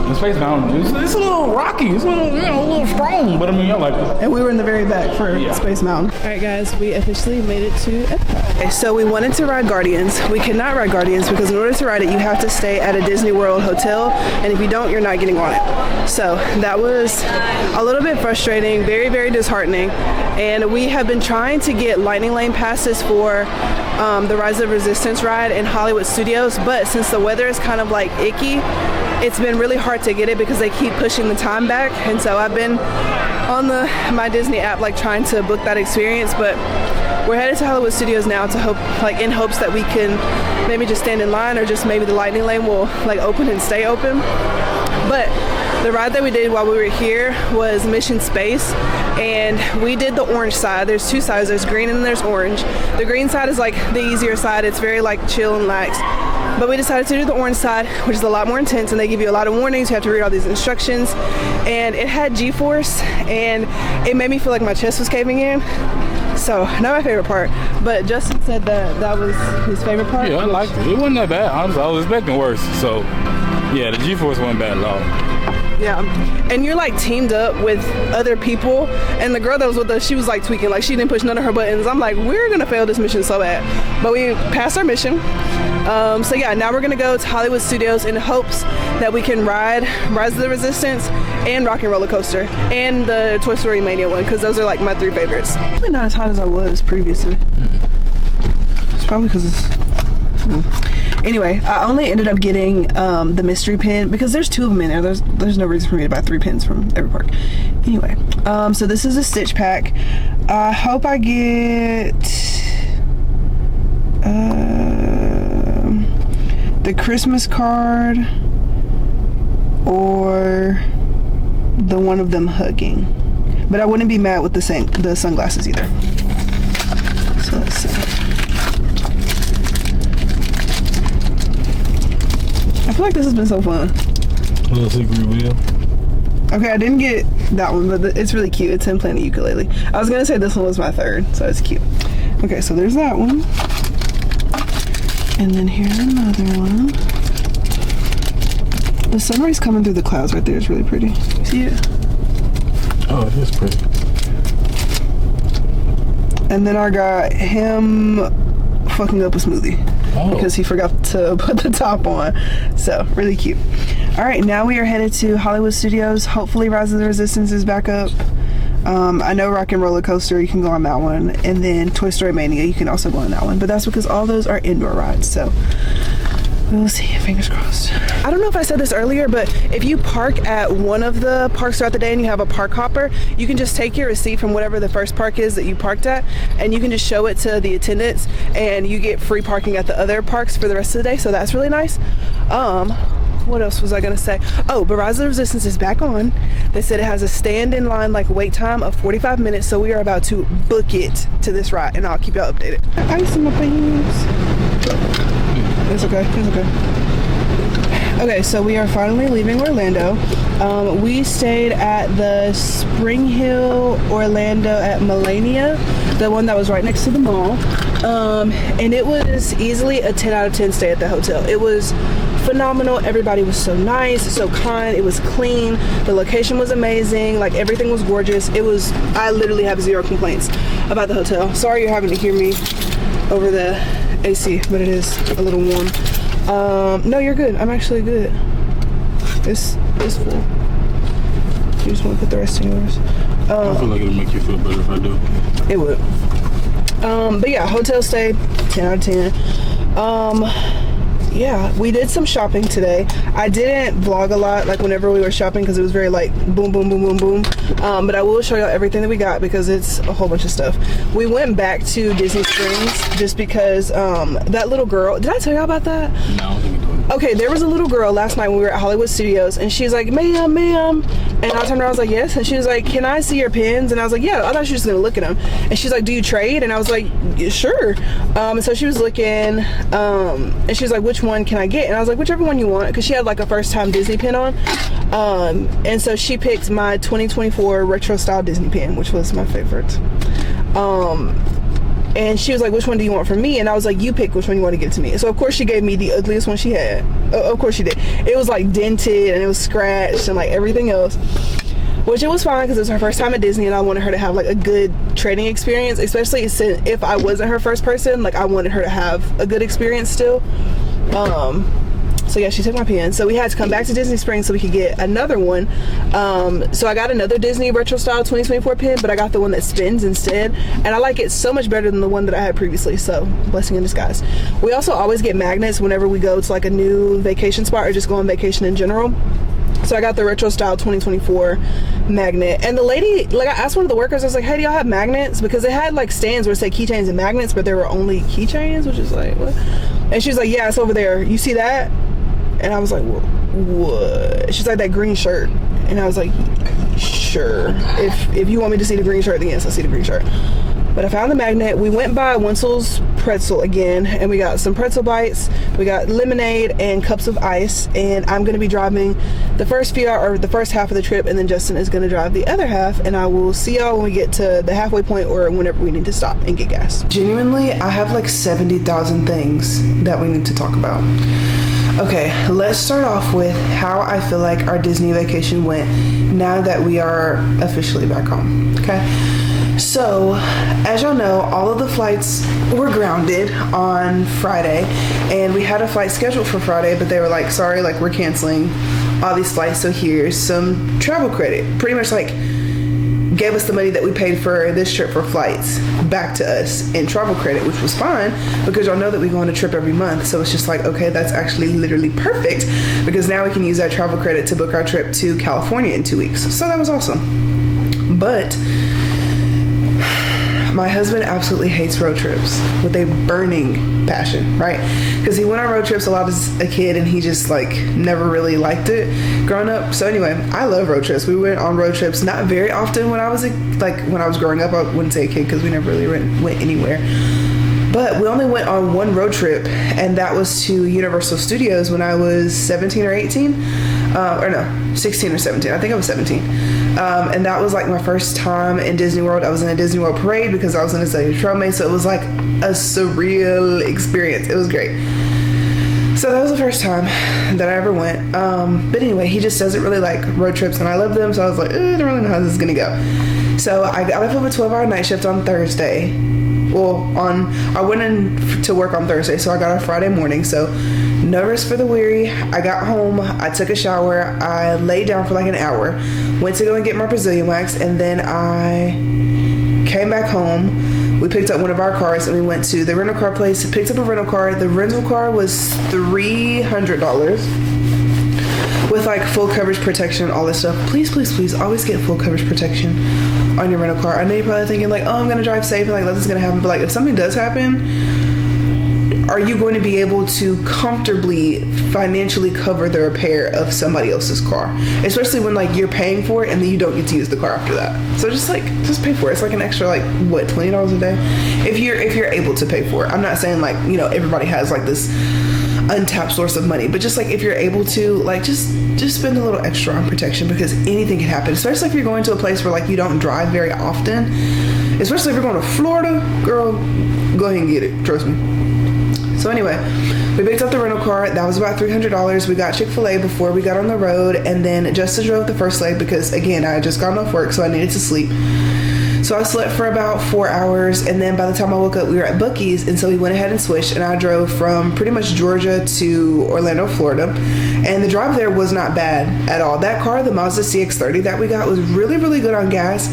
The Space Mountain, it's a little rocky. It's a little, a little strong, but I mean, I like it. And we were in the very back for Space Mountain. All right, guys, we officially made it to Epcot. Okay, so we wanted to ride Guardians. We could not ride Guardians because in order to ride it, you have to stay at a Disney World hotel, and if you don't, you're not getting on it. So that was a little bit frustrating, very, very disheartening. And we have been trying to get Lightning Lane passes for the Rise of Resistance ride in Hollywood Studios, but since the weather is kind of like icky, it's been really hard to get it because they keep pushing the time back. And so I've been on my Disney app like trying to book that experience, but we're headed to Hollywood Studios now to hope, like in hopes that we can maybe just stand in line, or just maybe the Lightning Lane will like open and stay open. But the ride that we did while we were here was Mission Space, and we did the orange side. There's two sides, there's green and there's orange. The green side is like the easier side. It's very like chill and lax. But we decided to do the orange side, which is a lot more intense, and they give you a lot of warnings. You have to read all these instructions, and it had G-force, and it made me feel like my chest was caving in. So, not my favorite part, but Justin said that was his favorite part. Yeah, I liked it. It wasn't that bad. Honestly, I was expecting worse. So, yeah, the G-force wasn't bad at all. Yeah, and you're like teamed up with other people, and the girl that was with us, she was like tweaking, like she didn't push none of her buttons. I'm like, we're gonna fail this mission so bad, but we passed our mission. So yeah, now we're gonna go to Hollywood Studios in hopes that we can ride Rise of the Resistance and Rock and Roller Coaster and the Toy Story Mania one, because those are like my 3 favorites. Probably not as hot as I was previously. It's probably because it's Anyway, I only ended up getting the mystery pin because there's 2 of them in there. There's no reason for me to buy 3 pins from every park. Anyway, so this is a Stitch pack. I hope I get the Christmas card or the one of them hugging. But I wouldn't be mad with the sunglasses either. So let's see. I feel like this has been so fun. Little secret wheel. Okay, I didn't get that one, but it's really cute. It's him playing the ukulele. I was gonna say this one was my 3rd, so it's cute. Okay, so there's that one. And then here's another one. The sunrise coming through the clouds right there is really pretty. See it? Oh, it is pretty. And then I got him fucking up a smoothie. Oh. Because he forgot to put the top on. So, really cute. Alright, now we are headed to Hollywood Studios. Hopefully Rise of the Resistance is back up. I know Rock and Roller Coaster, you can go on that one. And then Toy Story Mania, you can also go on that one. But that's because all those are indoor rides. So, we'll see. Fingers crossed. I don't know if I said this earlier, but if you park at one of the parks throughout the day and you have a park hopper, you can just take your receipt from whatever the first park is that you parked at, and you can just show it to the attendants, and you get free parking at the other parks for the rest of the day. So that's really nice. What else was I gonna say? Oh, but Rise of the Resistance is back on. They said it has a stand in line like wait time of 45 minutes, so we are about to book it to this ride, and I'll keep y'all updated. Ice in my pants. It's okay, it's okay. Okay, so we are finally leaving Orlando. We stayed at the Spring Hill Orlando at Melania, the one that was right next to the mall. And it was easily a 10 out of 10 stay at the hotel. It was phenomenal. Everybody was so nice, so kind. It was clean. The location was amazing. Like, everything was gorgeous. I literally have zero complaints about the hotel. Sorry you're having to hear me over the AC, but it is a little warm. No, you're good. I'm actually good. It's full. You just want to put the rest in yours. I feel like it'll make you feel better if I do. It would. But yeah, hotel stay, 10 out of 10. Yeah, we did some shopping today. I didn't vlog a lot, like, whenever we were shopping, because it was very, like, boom, boom, boom, boom, boom. But I will show y'all everything that we got, because it's a whole bunch of stuff. We went back to Disney Springs just because that little girl, did I tell y'all about that? No, I don't think you told me. Okay, there was a little girl last night when we were at Hollywood Studios, and she's like, ma'am. And I turned around, I was like, yes. And she was like, can I see your pins? And I was like, yeah. I thought she was gonna look at them. And she's like, do you trade? And I was like, sure. And so she was looking, and she was like, which one can I get? And I was like, whichever one you want, because she had like a first time Disney pin on. And so she picked my 2024 retro style Disney pin, which was my favorite. And she was like, which one do you want from me? And I was like, you pick which one you want to give to me. So of course she gave me the ugliest one she had. Of course she did. It was like dented and it was scratched and like everything else, which it was fine because it was her first time at Disney and I wanted her to have like a good trading experience, especially if I wasn't her first person. Like, I wanted her to have a good experience still. So yeah, she took my pin. So we had to come back to Disney Springs so we could get another one. So I got another Disney retro style 2024 pin, but I got the one that spins instead, and I like it so much better than the one that I had previously. So blessing in disguise. We also always get magnets whenever we go to like a new vacation spot or just go on vacation in general. So I got the retro style 2024 magnet, and the lady, like, I asked one of the workers, I was like, hey, do y'all have magnets? Because they had like stands where it said keychains and magnets, but there were only keychains, which is like, what? And she was like, yeah, it's over there, you see that? And I was like, what? She's like, that green shirt. And I was like, sure, if you want me to see the green shirt, then yes, I'll see the green shirt. But I found the magnet. We went by Winsel's Pretzel again, and we got some pretzel bites, we got lemonade and cups of ice, and I'm going to be driving the first half of the trip, and then Justin is going to drive the other half, and I will see y'all when we get to the halfway point or whenever we need to stop and get gas. Genuinely, I have like 70,000 things that we need to talk about. Okay, let's start off with how I feel like our Disney vacation went now that we are officially back home, okay? So, as y'all know, all of the flights were grounded on Friday, and we had a flight scheduled for Friday, but they were like, sorry, like, we're canceling all these flights, so here's some travel credit. Pretty much like gave us the money that we paid for this trip for flights back to us in travel credit, which was fine because y'all know that we go on a trip every month. So it's just like, okay, that's actually literally perfect because now we can use that travel credit to book our trip to California in 2 weeks. So that was awesome. But my husband absolutely hates road trips with a burning passion, right? Because he went on road trips a lot as a kid and he just like never really liked it growing up. So anyway, I love road trips. We went on road trips not very often when I was growing up. I wouldn't say a kid because we never really went anywhere. But we only went on one road trip, and that was to Universal Studios when I was 17 or 18. 16 or 17. I think I was 17. And that was like my first time in Disney World. I was in a Disney World parade because I was in a Trome, so it was like a surreal experience. It was great. So that was the first time that I ever went. But anyway, he just doesn't really like road trips, and I love them, so I was like, I don't really know how this is gonna go. So I got up from a 12-hour night shift on Thursday. I went in to work on Thursday, so I got off Friday morning, so no rest for the weary. I got home, I took a shower, I laid down for like an hour, went to go and get my Brazilian wax, and then I came back home. We picked up one of our cars and we went to the rental car place, picked up a rental car. The rental car was $300 with like full coverage protection and all this stuff. Please, please, please always get full coverage protection on your rental car. I know you're probably thinking like, oh, I'm gonna drive safe and like nothing's gonna happen, but like if something does happen, are you going to be able to comfortably financially cover the repair of somebody else's car, especially when like you're paying for it and then you don't get to use the car after that? So just pay for it. It's like an extra like what, $20 a day if you're able to pay for it. I'm not saying like, you know, everybody has like this untapped source of money, but just like if you're able to, like, just spend a little extra on protection, because anything can happen, especially if you're going to a place where like you don't drive very often, especially if you're going to Florida, girl, go ahead and get it, trust me. So anyway, we picked up the rental car. That was about $300. We got Chick-fil-A before we got on the road, and then Justin drove the first leg because, again, I had just gotten off work, so I needed to sleep. So I slept for about 4 hours, and then by the time I woke up, we were at Buc-ee's, and so we went ahead and switched, and I drove from pretty much Georgia to Orlando, Florida, and the drive there was not bad at all. That car, the Mazda CX-30 that we got, was really, really good on gas.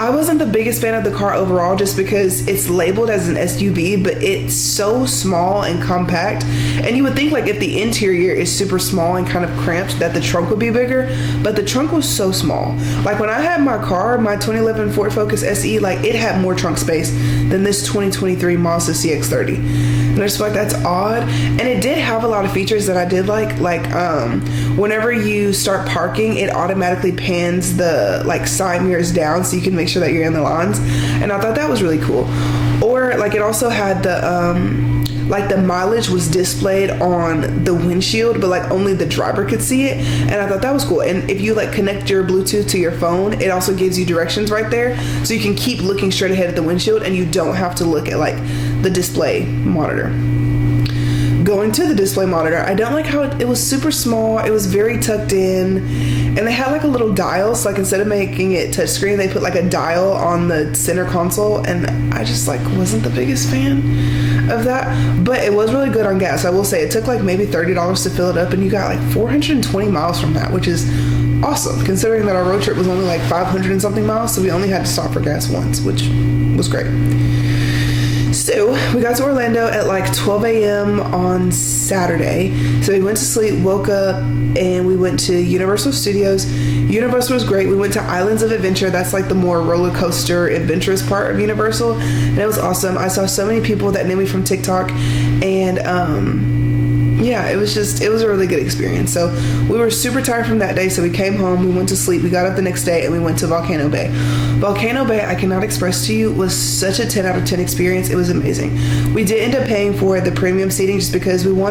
I wasn't the biggest fan of the car overall, just because it's labeled as an SUV, but it's so small and compact. And you would think like if the interior is super small and kind of cramped that the trunk would be bigger, but the trunk was so small. Like when I had my car, my 2011 Ford Focus SE, like it had more trunk space than this 2023 Mazda CX-30. And I just feel like that's odd. And it did have a lot of features that I did like whenever you start parking, it automatically pans the like side mirrors down so you can make sure that you're in the lines, and I thought that was really cool. Or like it also had the mileage was displayed on the windshield, but like only the driver could see it, and I thought that was cool. And if you like connect your Bluetooth to your phone, it also gives you directions right there, so you can keep looking straight ahead at the windshield and you don't have to look at like the display monitor. Going to the display monitor, I don't like how it was super small. It was very tucked in, and they had like a little dial, so like instead of making it touchscreen, they put like a dial on the center console, and I just like wasn't the biggest fan of that. But it was really good on gas. I will say it took like maybe $30 to fill it up, and you got like 420 miles from that, which is awesome considering that our road trip was only like 500 and something miles, so we only had to stop for gas once, which was great. So we got to Orlando at like 12 a.m. on Saturday. So we went to sleep, woke up, and we went to Universal Studios. Universal was great. We went to Islands of Adventure. That's like the more roller coaster adventurous part of Universal, and it was awesome. I saw so many people that knew me from TikTok, and yeah, it was a really good experience. So we were super tired from that day, so we came home, we went to sleep, we got up the next day, and we went to Volcano Bay. Volcano Bay, I cannot express to you, was such a 10 out of 10 experience. It was amazing. We did end up paying for the premium seating just because we didn't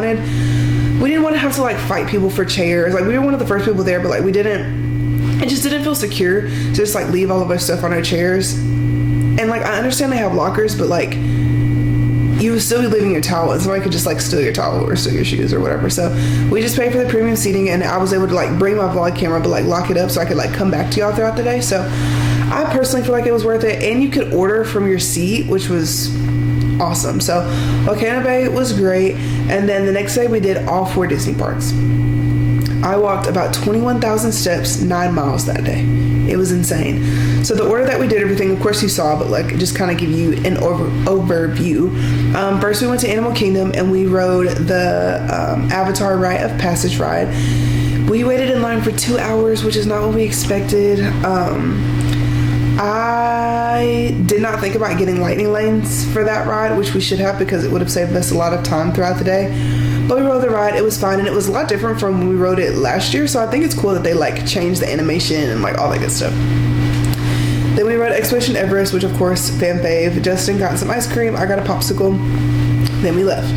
want to have to like fight people for chairs. Like we were one of the first people there, but like it just didn't feel secure to just like leave all of our stuff on our chairs. And like I understand they have lockers, but like you would still be leaving your towel, and somebody could just like steal your towel or steal your shoes or whatever. So we just paid for the premium seating, and I was able to like bring my vlog camera but like lock it up so I could like come back to y'all throughout the day. So I personally feel like it was worth it, and you could order from your seat, which was awesome. So Volcano Bay was great, and then the next day we did all 4 Disney parks. I walked about 21,000 steps, 9 miles that day. It was insane. So the order that we did everything, of course you saw, but like just kind of give you an overview. First we went to Animal Kingdom and we rode the Avatar Rite of Passage ride. We waited in line for 2 hours, which is not what we expected. I did not think about getting lightning lanes for that ride, which we should have because it would have saved us a lot of time throughout the day. But we rode the ride, it was fine, and it was a lot different from when we rode it last year, so I think it's cool that they like changed the animation and like all that good stuff. Then we rode Expedition Everest, which of course, fan fave. Justin got some ice cream, I got a popsicle, then we left.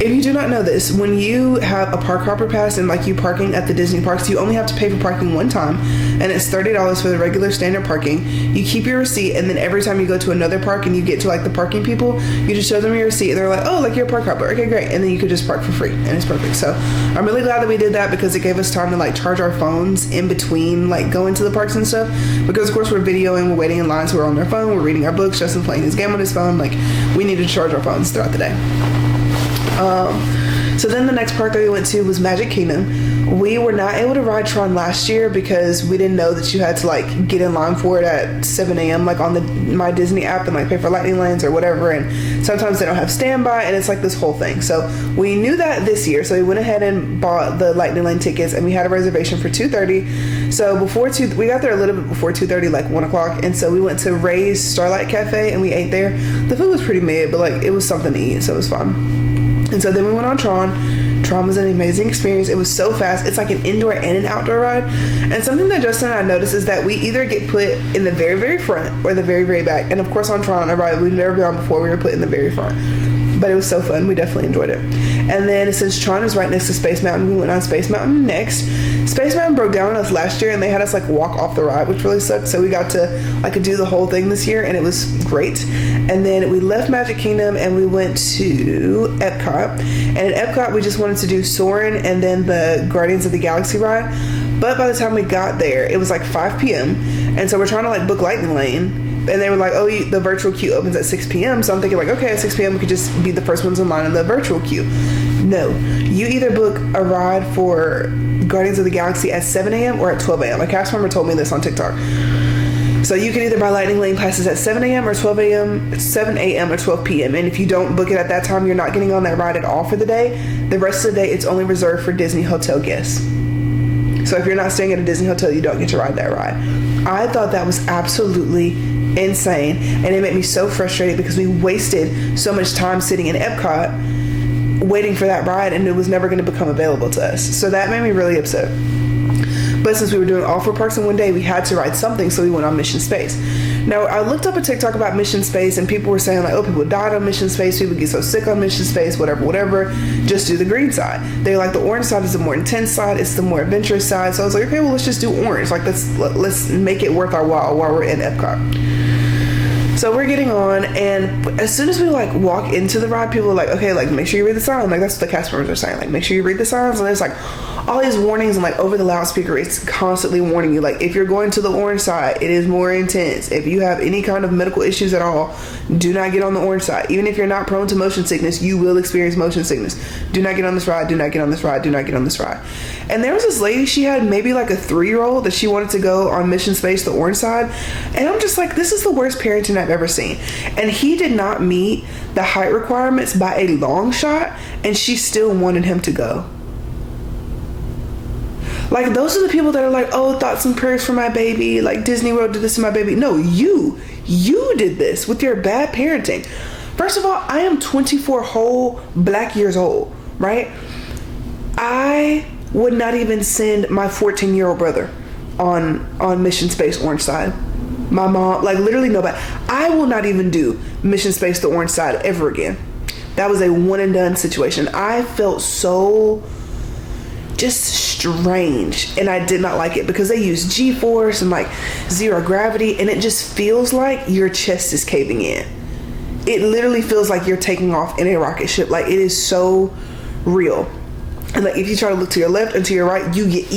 If you do not know this, when you have a park hopper pass and like you parking at the Disney parks, you only have to pay for parking one time, and it's $30 for the regular standard parking. You keep your receipt, and then every time you go to another park and you get to like the parking people, you just show them your receipt and they're like, oh, like you're a park hopper, okay, great, and then you could just park for free, and it's perfect. So I'm really glad that we did that because it gave us time to like charge our phones in between like going to the parks and stuff, because of course we're videoing, we're waiting in line, so we're on our phone, we're reading our books, Justin's playing his game on his phone, like we needed to charge our phones throughout the day. So then the next park that we went to was Magic Kingdom. We were not able to ride Tron last year because we didn't know that you had to like get in line for it at 7 a.m. like on the My Disney app and like pay for lightning lanes or whatever, and sometimes they don't have standby, and it's like this whole thing. So we knew that this year, so we went ahead and bought the lightning lane tickets, and we had a reservation for 2:30. So we got there a little bit before 2:30, like 1 o'clock, and so we went to Ray's Starlight Cafe and we ate there. The food was pretty mid, but like it was something to eat, so it was fun. And so then we went on Tron. Tron was an amazing experience. It was so fast. It's like an indoor and an outdoor ride. And something that Justin and I noticed is that we either get put in the very, very front or the very, very back. And of course on Tron, a ride we've never been on before, we were put in the very front. But it was so fun. We definitely enjoyed it. And then since Tron is right next to Space Mountain, we went on Space Mountain next. Space Mountain broke down on us last year and they had us like walk off the ride, which really sucked. So we got to like do the whole thing this year and it was great. And then we left Magic Kingdom and we went to Epcot. And at Epcot, we just wanted to do Soarin' and then the Guardians of the Galaxy ride. But by the time we got there, it was like 5 p.m. And so we're trying to like book Lightning Lane. And they were like, oh, the virtual queue opens at 6 p.m. So I'm thinking like, okay, at 6 p.m. we could just be the first ones in line in the virtual queue. No, you either book a ride for Guardians of the Galaxy at 7 a.m. or at 12 a.m. A cast member told me this on TikTok. So you can either buy Lightning Lane passes at 7 a.m. or 12 a.m., 7 a.m. or 12 p.m. And if you don't book it at that time, you're not getting on that ride at all for the day. The rest of the day, it's only reserved for Disney hotel guests. So if you're not staying at a Disney hotel, you don't get to ride that ride. I thought that was absolutely insane. And it made me so frustrated because we wasted so much time sitting in Epcot waiting for that ride and it was never going to become available to us. So that made me really upset. But since we were doing all 4 parks in one day, we had to ride something, so we went on Mission Space. Now, I looked up a TikTok about Mission Space, and people were saying, like, oh, people died on Mission Space, people get so sick on Mission Space, whatever, just do the green side. They're like, the orange side is the more intense side, it's the more adventurous side. So I was like, okay, well, let's just do orange. Like, let's make it worth our while we're in Epcot. So we're getting on, and as soon as we like walk into the ride, people are like, okay, like make sure you read the sign. Like that's what the cast members are saying. Like make sure you read the signs. And there's like all these warnings, and like over the loudspeaker, it's constantly warning you. Like if you're going to the orange side, it is more intense. If you have any kind of medical issues at all, do not get on the orange side. Even if you're not prone to motion sickness, you will experience motion sickness. Do not get on this ride. Do not get on this ride. Do not get on this ride. And there was this lady, she had maybe like a 3-year-old that she wanted to go on Mission Space, the orange side. And I'm just like, this is the worst parenting I've ever seen. And he did not meet the height requirements by a long shot, and she still wanted him to go. Like those are the people that are like, oh, thoughts and prayers for my baby, like Disney World did this to my baby. No, you did this with your bad parenting. First of all, I am 24 whole black years old, right? I would not even send my 14-year-old brother on Mission Space orange side. My mom, like literally nobody. I will not even do Mission Space the orange side ever again. That was a one and done situation. I felt so just strange, and I did not like it because they use G-force and like zero gravity, and it just feels like your chest is caving in. It literally feels like you're taking off in a rocket ship. Like it is so real. And like if you try to look to your left and to your right, you get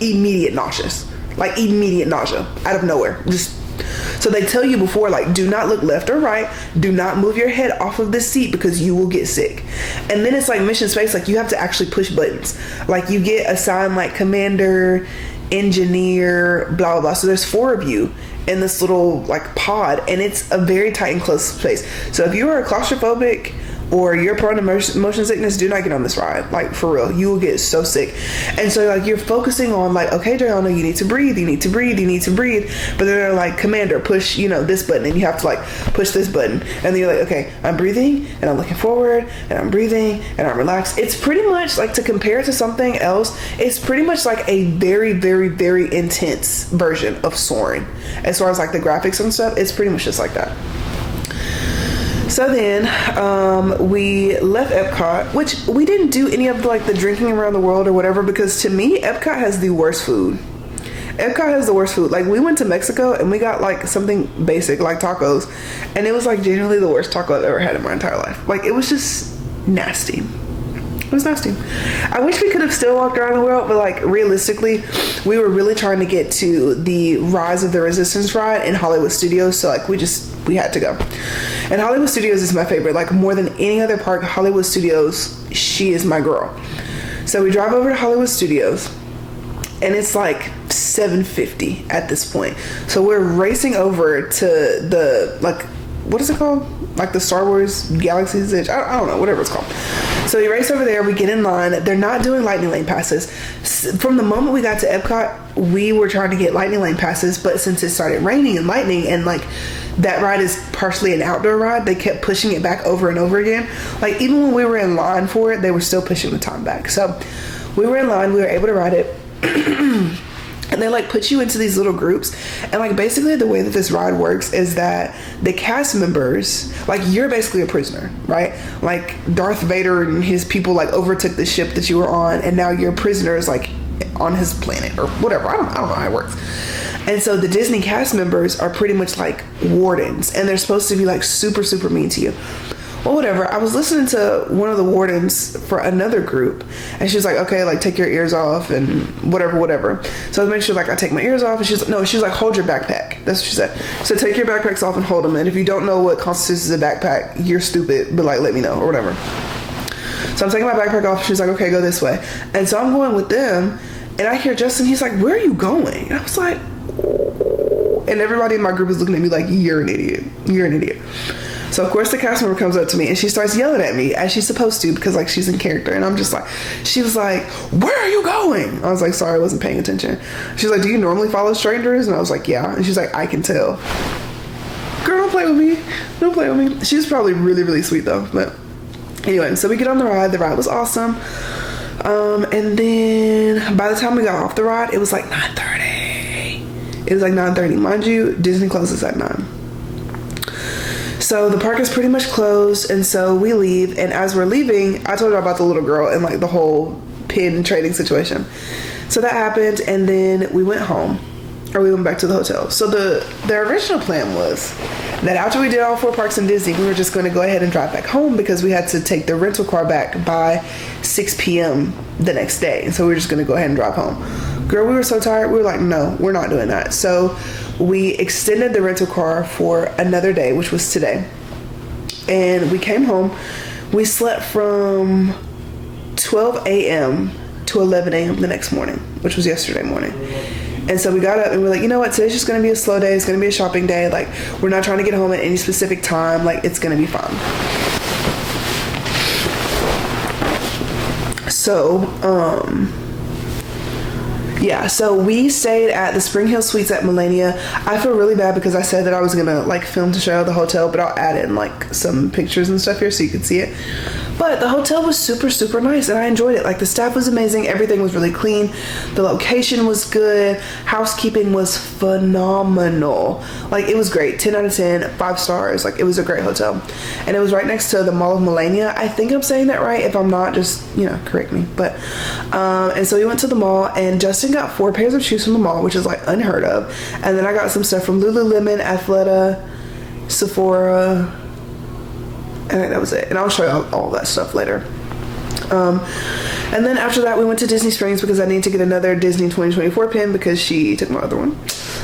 immediate nauseous. Like immediate nausea out of nowhere. Just so they tell you before, like, do not look left or right. Do not move your head off of this seat because you will get sick. And then it's like Mission Space, like you have to actually push buttons. Like you get assigned like commander, engineer, blah, blah, blah. So there's 4 of you in this little like pod, and it's a very tight and close space. So if you are claustrophobic or you're prone to motion sickness, do not get on this ride. Like for real, you will get so sick. And so like you're focusing on like, okay, Diana, you need to breathe, you need to breathe, you need to breathe. But then they're like, commander, push, this button, and you have to like push this button. And then you're like, okay, I'm breathing and I'm looking forward and I'm breathing and I'm relaxed. It's pretty much like, to compare it to something else, it's pretty much like a very, very, very intense version of Soarin'. As far as like the graphics and stuff, it's pretty much just like that. So then we left Epcot, which we didn't do any of like the drinking around the world or whatever, because to me, Epcot has the worst food. Epcot has the worst food. Like we went to Mexico and we got like something basic like tacos, and it was like genuinely the worst taco I've ever had in my entire life. Like it was just nasty. It was nasty. I wish we could have still walked around the world, but like realistically, we were really trying to get to the Rise of the Resistance ride in Hollywood Studios. So like we had to go. And Hollywood Studios is my favorite. Like more than any other park, Hollywood Studios, she is my girl. So we drive over to Hollywood Studios, and it's like 7:50 at this point. So we're racing over to the, like, what is it called? Like the Star Wars Galaxy's Edge. I don't know, whatever it's called. So we race over there, we get in line. They're not doing Lightning Lane passes. From the moment we got to Epcot, we were trying to get Lightning Lane passes, but since it started raining and lightning, and like that ride is partially an outdoor ride, they kept pushing it back over and over again. Like even when we were in line for it, they were still pushing the time back. So we were in line, we were able to ride it. And and they like put you into these little groups, and like basically the way that this ride works is that the cast members, like you're basically a prisoner, right? Like Darth Vader and his people like overtook the ship that you were on, and now you're prisoners like on his planet or whatever. I don't know how it works. And so the Disney cast members are pretty much like wardens, and they're supposed to be like super, super mean to you. Well, whatever. I was listening to one of the wardens for another group, and she was like, okay, like take your ears off and whatever. So I was making sure like I take my ears off, and she was like, hold your backpack. That's what she said. So take your backpacks off and hold them. And if you don't know what constitutes as a backpack, you're stupid, but like let me know or whatever. So I'm taking my backpack off. She's like, okay, go this way. And so I'm going with them, and I hear Justin. He's like, where are you going? And I was like, oh. And everybody in my group is looking at me like, you're an idiot. You're an idiot. So of course the cast member comes up to me and she starts yelling at me as she's supposed to, because like she's in character, and I'm just like, she was like, where are you going? I was like, sorry, I wasn't paying attention. She's like, do you normally follow strangers? And I was like, yeah. And she's like, I can tell. Girl, don't play with me. Don't play with me. She's probably really, really sweet though. But anyway, so we get on the ride. The ride was awesome. And then by the time we got off the ride, it was like 9:30. It was like 9:30. Mind you, Disney closes at 9. So the park is pretty much closed, and so we leave. And as we're leaving, I told her about the little girl and like the whole pin trading situation. So that happened, and then we went home, or we went back to the hotel. So the original plan was that after we did all 4 parks in Disney, we were just going to go ahead and drive back home, because we had to take the rental car back by 6 p.m. the next day. And so we were just going to go ahead and drive home. Girl, we were so tired. We were like, no, we're not doing that. So we extended the rental car for another day, which was today. And we came home. We slept from 12 a.m. to 11 a.m. the next morning, which was yesterday morning. And so we got up and we're like, you know what? Today's just going to be a slow day. It's going to be a shopping day. Like, we're not trying to get home at any specific time. Like, it's going to be fun. So, yeah, so we stayed at the Spring Hill Suites at Millenia. I feel really bad because I said that I was gonna like film to show the hotel, but I'll add in like some pictures and stuff here so you can see it. But the hotel was super, super nice, and I enjoyed it. Like, the staff was amazing. Everything was really clean. The location was good. Housekeeping was phenomenal. Like, it was great. 10 out of 10, 5 stars. Like, it was a great hotel. And it was right next to the Mall of Millenia. I think I'm saying that right. If I'm not, just, you know, correct me. But, and so we went to the mall, and Justin got 4 pairs of shoes from the mall, which is like unheard of. And then I got some stuff from Lululemon, Athleta, Sephora, and that was it. And I'll show you all that stuff later. And then after that, we went to Disney Springs because I need to get another Disney 2024 pin because she took my other one.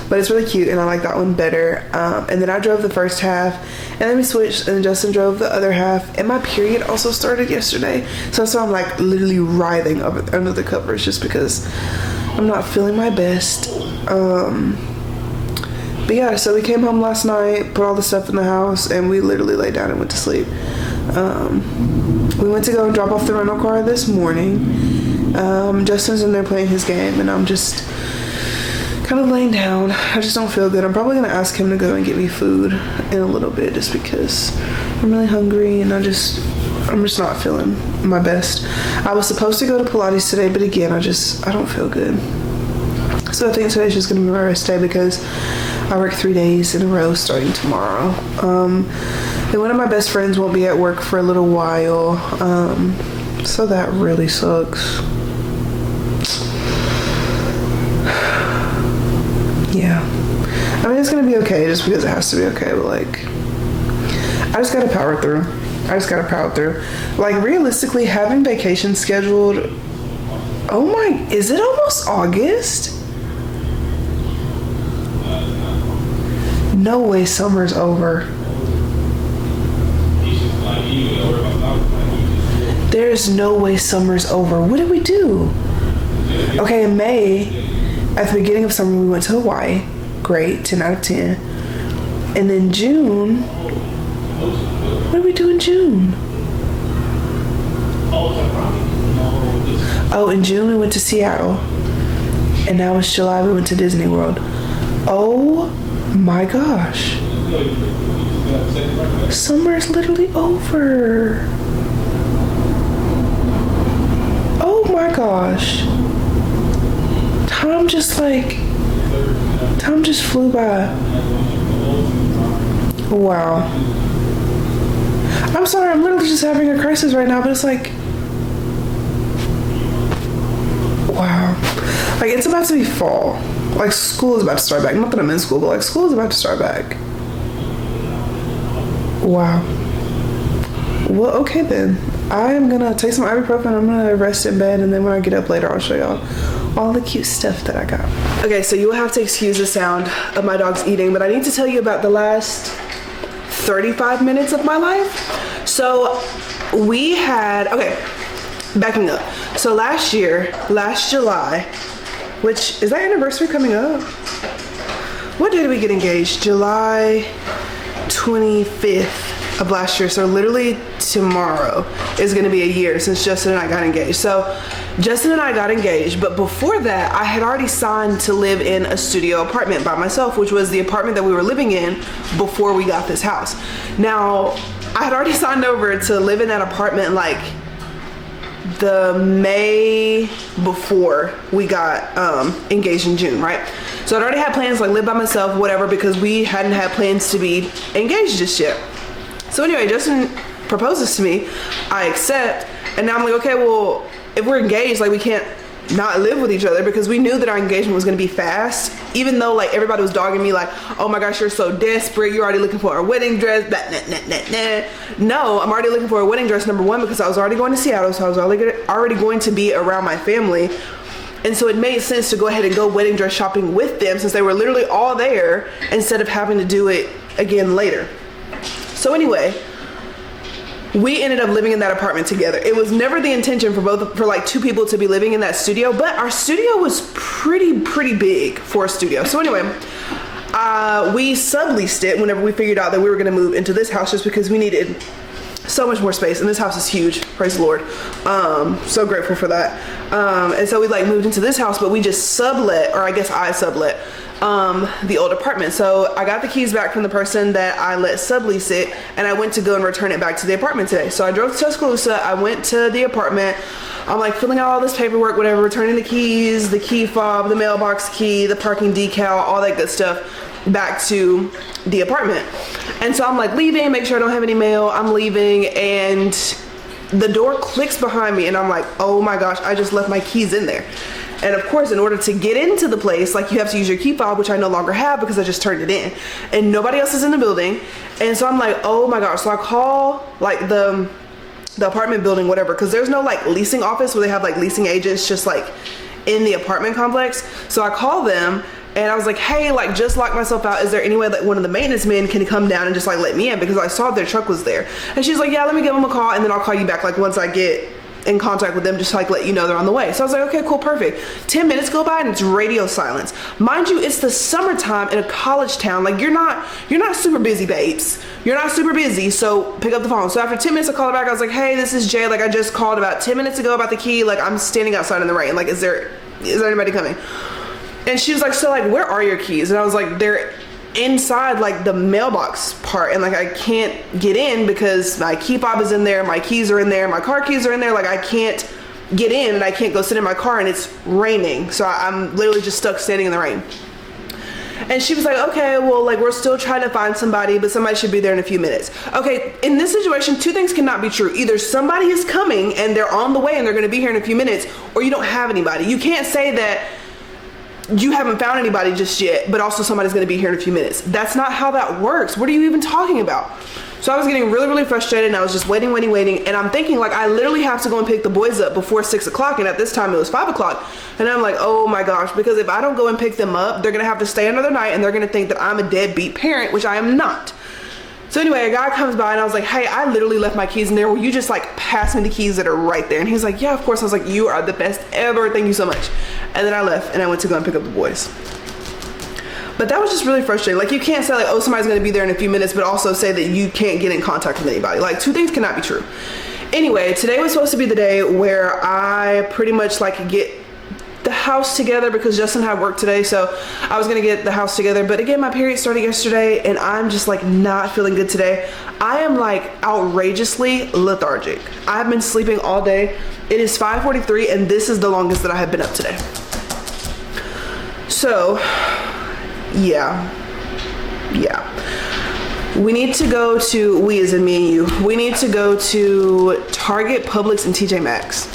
But it's really cute, and I like that one better. And then I drove the first half, and then we switched, and Justin drove the other half. And my period also started yesterday. So I'm like literally writhing under the covers just because I'm not feeling my best. But yeah, so we came home last night, put all the stuff in the house, and we literally laid down and went to sleep. We went to go and drop off the rental car this morning. Justin's in there playing his game, and I'm just kind of laying down. I just don't feel good. I'm probably gonna ask him to go and get me food in a little bit just because I'm really hungry, and I'm just not feeling my best. I was supposed to go to Pilates today, but again, I don't feel good. So I think today's just gonna be my rest day because I work 3 days in a row starting tomorrow. And one of my best friends won't be at work for a little while. So that really sucks. Yeah. I mean, it's gonna be okay just because it has to be okay, but like, I just gotta power through. Like, realistically, having vacation scheduled, is it almost August? No way summer's over. There's no way summer's over. What did we do? Okay, in May, at the beginning of summer, we went to Hawaii. Great, 10 out of 10. And then June, what did we do in June? Oh, in June, we went to Seattle. And now it's July, we went to Disney World. Oh my gosh. Summer is literally over. Oh my gosh. Time just like Time just flew by. Wow. I'm sorry, I'm literally just having a crisis right now, but it's like, wow. Like, it's about to be fall. Like, school is about to start back. Not that I'm in school, but like, school is about to start back. Wow. Well, okay then. I'm gonna take some ibuprofen, I'm gonna rest in bed, and then when I get up later, I'll show y'all all the cute stuff that I got. Okay, so you will have to excuse the sound of my dog's eating, but I need to tell you about the last 35 minutes of my life. So we had, okay, backing up. So last July, which, is that anniversary coming up? What day did we get engaged? July 25th of last year. So literally tomorrow is gonna be a year since Justin and I got engaged. So Justin and I got engaged, but before that, I had already signed to live in a studio apartment by myself, which was the apartment that we were living in before we got this house. Now, I had already signed over to live in that apartment like the May before we got engaged in June, right? So I'd already had plans like live by myself, whatever, because we hadn't had plans to be engaged just yet. So anyway, Justin proposes to me, I accept, and now I'm like, okay, well, if we're engaged, like we can't not live with each other, because we knew that our engagement was gonna be fast, even though like everybody was dogging me like, oh my gosh, you're so desperate, you're already looking for a wedding dress, No, I'm already looking for a wedding dress, number one, because I was already going to Seattle, so I was already going to be around my family. And so it made sense to go ahead and go wedding dress shopping with them, since they were literally all there, instead of having to do it again later. So anyway, we ended up living in that apartment together. It was never the intention for like two people to be living in that studio, but our studio was pretty big for a studio. So anyway, we subleased it whenever we figured out that we were gonna move into this house, just because we needed so much more space, and this house is huge, praise the Lord. So grateful for that. And so we like moved into this house, but we just sublet, or I guess I sublet the old apartment. So I got the keys back from the person that I let sublease it, and I went to go and return it back to the apartment today. So I drove to Tuscaloosa, I went to the apartment, I'm like filling out all this paperwork, whatever, returning the keys, the key fob, the mailbox key, the parking decal, all that good stuff back to the apartment. And so I'm like leaving, make sure I don't have any mail, I'm leaving, and the door clicks behind me, and I'm like, oh my gosh, I just left my keys in there. And of course, in order to get into the place, like you have to use your key fob, which I no longer have because I just turned it in, and nobody else is in the building. And so I'm like, oh my gosh. So I call like the apartment building, whatever, because there's no like leasing office where they have like leasing agents just like in the apartment complex. So I call them, and I was like, hey, like just locked myself out. Is there any way that one of the maintenance men can come down and just like let me in, because I saw their truck was there. And she's like, yeah, let me give them a call, and then I'll call you back like once I get in contact with them, just to like let you know they're on the way. So I was like, okay, cool, perfect. 10 minutes go by and it's radio silence. Mind you, it's the summertime in a college town. Like you're not super busy, babes. You're not super busy, so pick up the phone. So after 10 minutes I called her back. I was like, hey, this is Jay. Like I just called about 10 minutes ago about the key. Like I'm standing outside in the rain. Like is there anybody coming? And she was like, so like where are your keys? And I was like, they're inside like the mailbox part, and like I can't get in because my key fob is in there, my keys are in there, my car keys are in there. Like I can't get in, and I can't go sit in my car, and it's raining, so I'm literally just stuck standing in the rain. And she was like, okay, well, like we're still trying to find somebody, but somebody should be there in a few minutes. Okay, in this situation, two things cannot be true. Either somebody is coming and they're on the way and they're going to be here in a few minutes, or you don't have anybody. You can't say that you haven't found anybody just yet, but also somebody's gonna be here in a few minutes. That's not how that works. What are you even talking about? So I was getting really frustrated, and I was just waiting, and I'm thinking like I literally have to go and pick the boys up before 6 o'clock, and at this time it was 5 o'clock. And I'm like, oh my gosh, because if I don't go and pick them up, they're gonna have to stay another night, and they're gonna think that I'm a deadbeat parent, which I am not. So anyway, a guy comes by, and I was like, hey, I literally left my keys in there. Will you just like pass me the keys that are right there? And he's like, yeah, of course. I was like, you are the best ever. Thank you so much. And then I left, and I went to go and pick up the boys. But that was just really frustrating. Like you can't say like, oh, somebody's gonna be there in a few minutes, but also say that you can't get in contact with anybody. Like two things cannot be true. Anyway, today was supposed to be the day where I pretty much like get the house together, because Justin had work today, so I was gonna get the house together. But again, my period started yesterday, and I'm just like not feeling good today. I am like outrageously lethargic. I've been sleeping all day. It is 5:43, and this is the longest that I have been up today. So, yeah. We need to go to, we as in me and you, we need to go to Target, Publix, and TJ Maxx.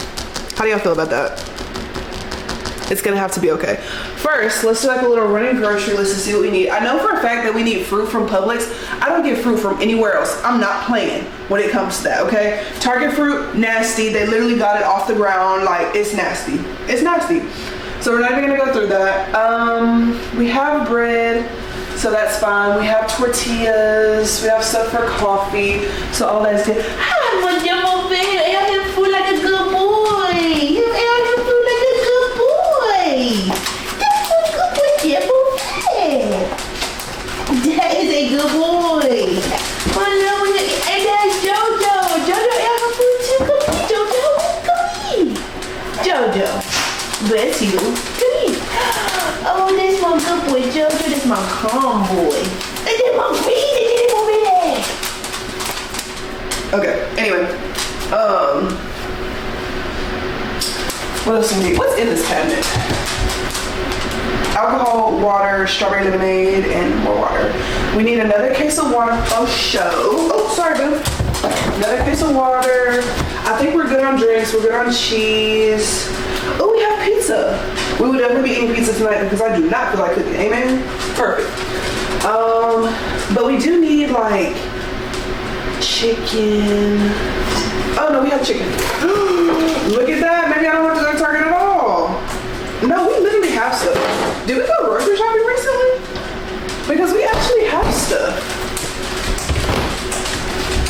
How do y'all feel about that? It's gonna have to be okay. First, let's do like a little running grocery list to see what we need. I know for a fact that we need fruit from Publix. I don't get fruit from anywhere else. I'm not playing when it comes to that, okay? Target fruit, nasty. They literally got it off the ground. Like, it's nasty. It's nasty. So we're not even gonna go through that. We have bread, so that's fine. We have tortillas. We have stuff for coffee. So all that's good. I'm a jumbo baby. I have food like a good boy. You have food like a good boy. That's a good boy, jumbo baby. That is a good boy. Oh no, and that's Jojo. Jojo, I have food too. Come here, Jojo. Come here. Jojo. Bless you. Come here. Oh, that's my good boy, Jojo. That's my calm boy. That's my baby. That's my baby. Okay, anyway. What else do we need? What's in this cabinet? Alcohol, water, strawberry lemonade, and more water. We need another case of water. Oh, sorry, boo. Another case of water. I think we're good on drinks. We're good on cheese. Oh, we have pizza. We would definitely be eating pizza tonight because I do not feel like cooking. Amen? Perfect. But we do need like chicken. Oh no, we have chicken. Look at that. Maybe I don't have to go to Target at all. No, we literally have stuff. Did we go grocery shopping recently? Because we actually have stuff.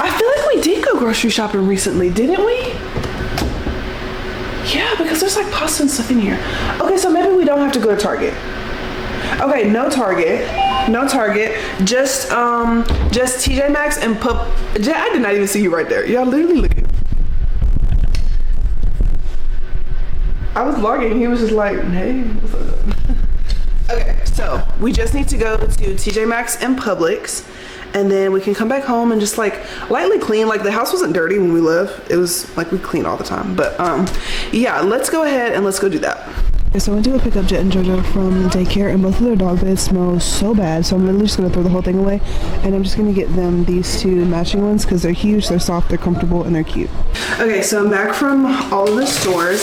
I feel like we did go grocery shopping recently, didn't we? Yeah, because there's like pasta and stuff in here. Okay, so maybe we don't have to go to Target. Okay, no Target. Just TJ Maxx and I did not even see you right there. Y'all literally looking. I was logging. He was just like, hey, what's up? Okay, so we just need to go to TJ Maxx and Publix, and then we can come back home and just like lightly clean. Like the house wasn't dirty when we left. It was like we clean all the time. But yeah, let's go ahead and let's go do that. So I went to go pick up Jet and JoJo from daycare, and both of their dog beds smell so bad. So I'm literally just gonna throw the whole thing away, and I'm just gonna get them these two matching ones because they're huge, they're soft, they're comfortable, and they're cute. Okay, so I'm back from all of the stores.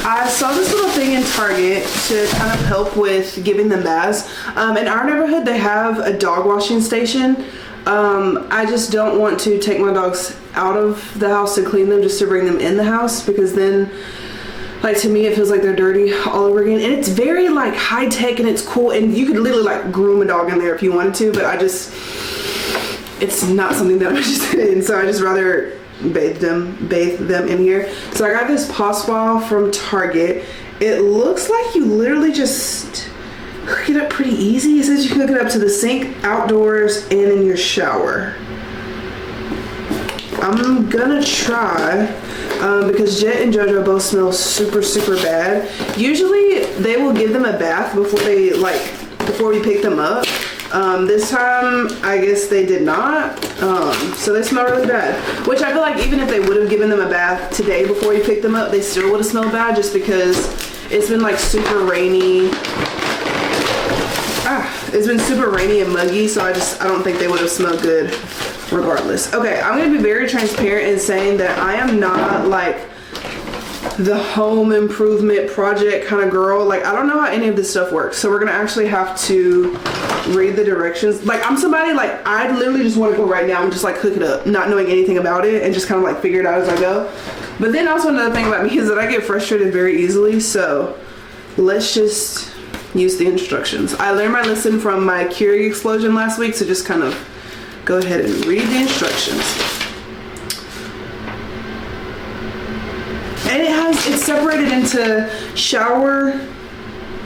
I saw this little thing in Target to kind of help with giving them baths. In our neighborhood, they have a dog washing station. I just don't want to take my dogs out of the house to clean them just to bring them in the house, because then like to me it feels like they're dirty all over again. And it's very like high tech and it's cool, and you could literally like groom a dog in there if you wanted to, but it's not something that I'm interested in, so I just rather bathe them in here. So I got this paw spa from Target. It looks like you literally just hook it up pretty easy. It says you can hook it up to the sink, outdoors, and in your shower. I'm gonna try because Jet and JoJo both smell super bad. Usually they will give them a bath before we pick them up. This time I guess they did not, so they smell really bad, which I feel like even if they would have given them a bath today before we picked them up, they still would have smelled bad, just because it's been like super rainy. It's been super rainy and muggy, so I don't think they would have smelled good regardless. Okay, I'm gonna be very transparent in saying that I am not like the home improvement project kind of girl. Like I don't know how any of this stuff works, so we're gonna actually have to read the directions. Like I'm somebody like I literally just want to go right now and just like hook it up, not knowing anything about it, and just kind of like figure it out as I go. But then also another thing about me is that I get frustrated very easily, so let's just use the instructions. I learned my lesson from my Keurig explosion last week, so just kind of go ahead and read the instructions. And it's separated into shower,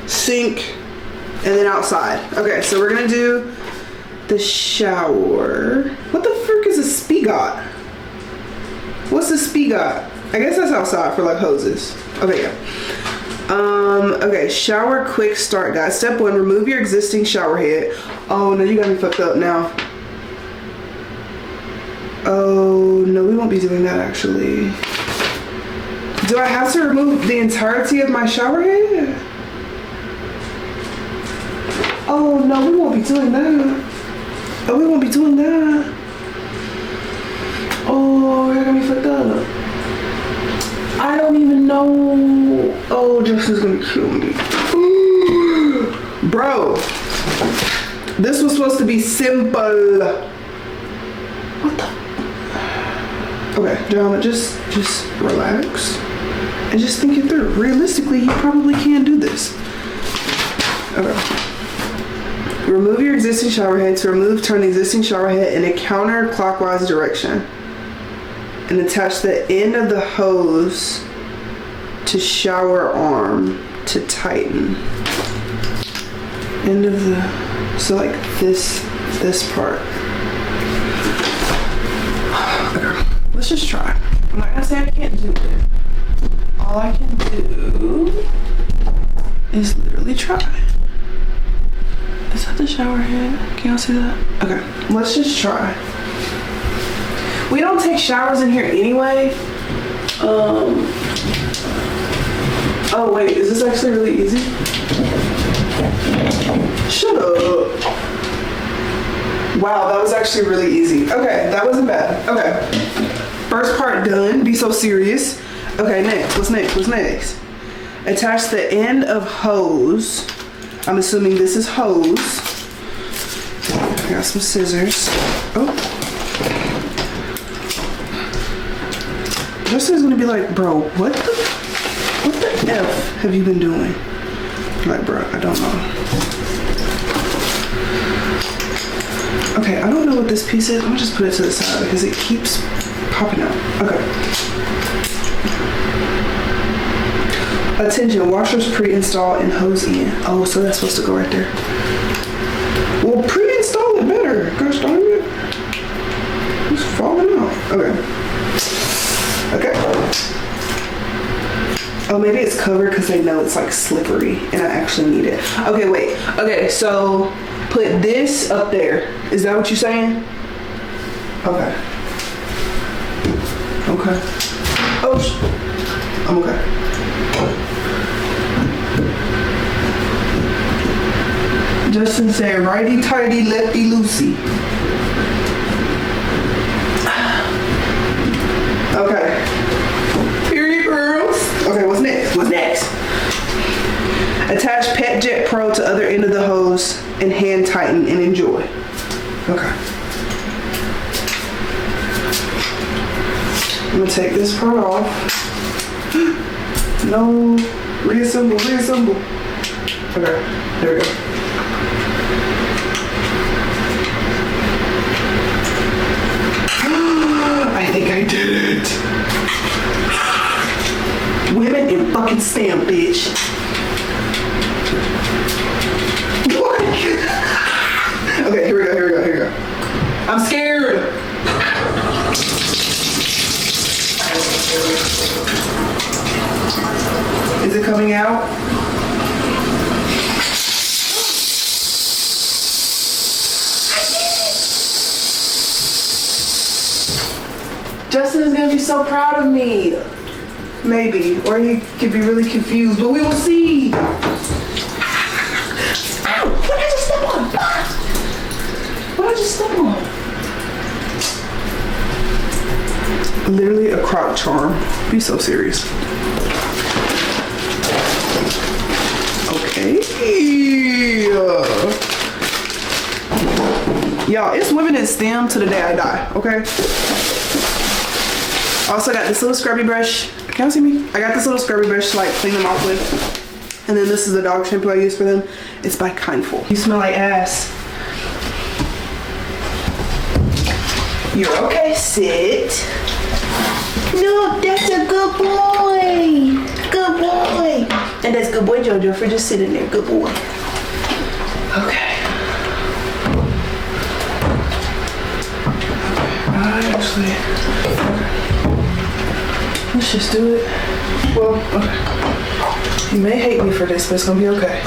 sink, and then outside. Okay, so we're gonna do the shower. What the frick is a spigot? What's a spigot? I guess that's outside for like hoses. Okay, yeah. Okay, shower quick start guide. Step 1, remove your existing shower head. Oh no, you got me fucked up now. Oh no, we won't be doing that actually. Do I have to remove the entirety of my shower head? Oh no, we won't be doing that. Oh, we won't be doing that. Oh, you're gonna be fucked up. I don't even know. Oh, Justin's gonna kill me. Bro, this was supposed to be simple. What the? Okay, John, just relax and just think it through. Realistically, you probably can do this. Okay. Remove your existing shower head. To remove, turn the existing shower head in a counterclockwise direction and attach the end of the hose to shower arm to tighten. End of the, so like this part. Okay. Let's just try. I'm not gonna say I can't do it. All I can do is literally try. Is that the shower head? Can y'all see that? Okay, let's just try. We don't take showers in here anyway. Oh wait, is this actually really easy? Shut up. Wow, that was actually really easy. Okay, that wasn't bad. Okay. First part done. Be so serious. Okay, next. What's next? What's next? Attach the end of hose. I'm assuming this is hose. I got some scissors. Oh. Justin's gonna be like, bro, what the F have you been doing? I'm like, bro, I don't know. Okay, I don't know what this piece is. I'm gonna just put it to the side because it keeps popping out. Okay. Attention, washers pre-install and hose in. Oh, so that's supposed to go right there. Well, pre-install it better. Gosh darn it. It's falling off. Okay. Okay. Oh, maybe it's covered because they know it's like slippery and I actually need it. Okay, wait. Okay, so put this up there. Is that what you're saying? Okay. Okay. Oh, I'm okay. Justin said, righty tighty, lefty loosey. Okay. Period, girls. Okay, what's next? What's next? Attach Pet Jet Pro to other end of the hose and hand tighten and enjoy. Okay. I'm gonna take this part off. No, reassemble. Okay, there we go. I think I did it. Women in fucking STEM, bitch. Okay, here we go. I'm scared. Is it coming out? Justin is gonna be so proud of me. Maybe, or he could be really confused, but we will see. Ow! What did I just step on? What did I just step on? Literally a crock charm. Be so serious. Okay. Y'all, it's women in STEM to the day I die, okay? Also got this little scrubby brush. Can you see me? I got this little scrubby brush to like clean them off with. And then this is the dog shampoo I use for them. It's by Kindful. You smell like ass. You're okay, sit. No, that's a good boy. Good boy. And that's good boy Jojo for just sitting there. Good boy. Okay. Actually, let's just do it. Well, okay. You may hate me for this, but it's gonna be okay.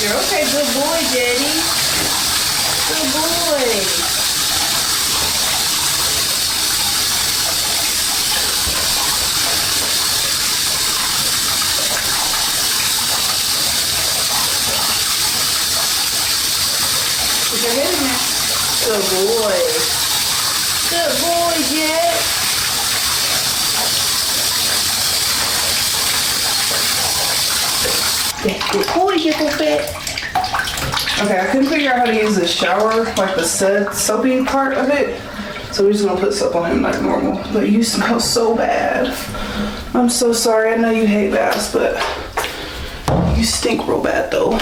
You're okay, good boy, Daddy. Good boy. boy. Good boy, Jet. Good boy, Jet. Okay, I couldn't figure out how to use the shower, like the soapy part of it. So we're just gonna put soap on him like normal. But you smell so bad. I'm so sorry. I know you hate baths, but you stink real bad though.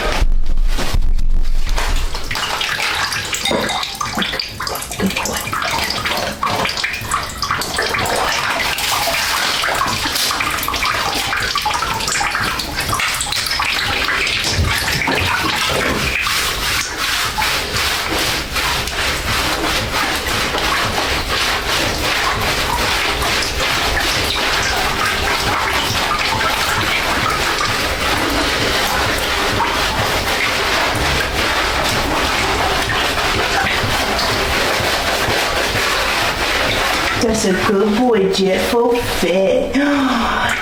That's a good boy, Jet. For fat.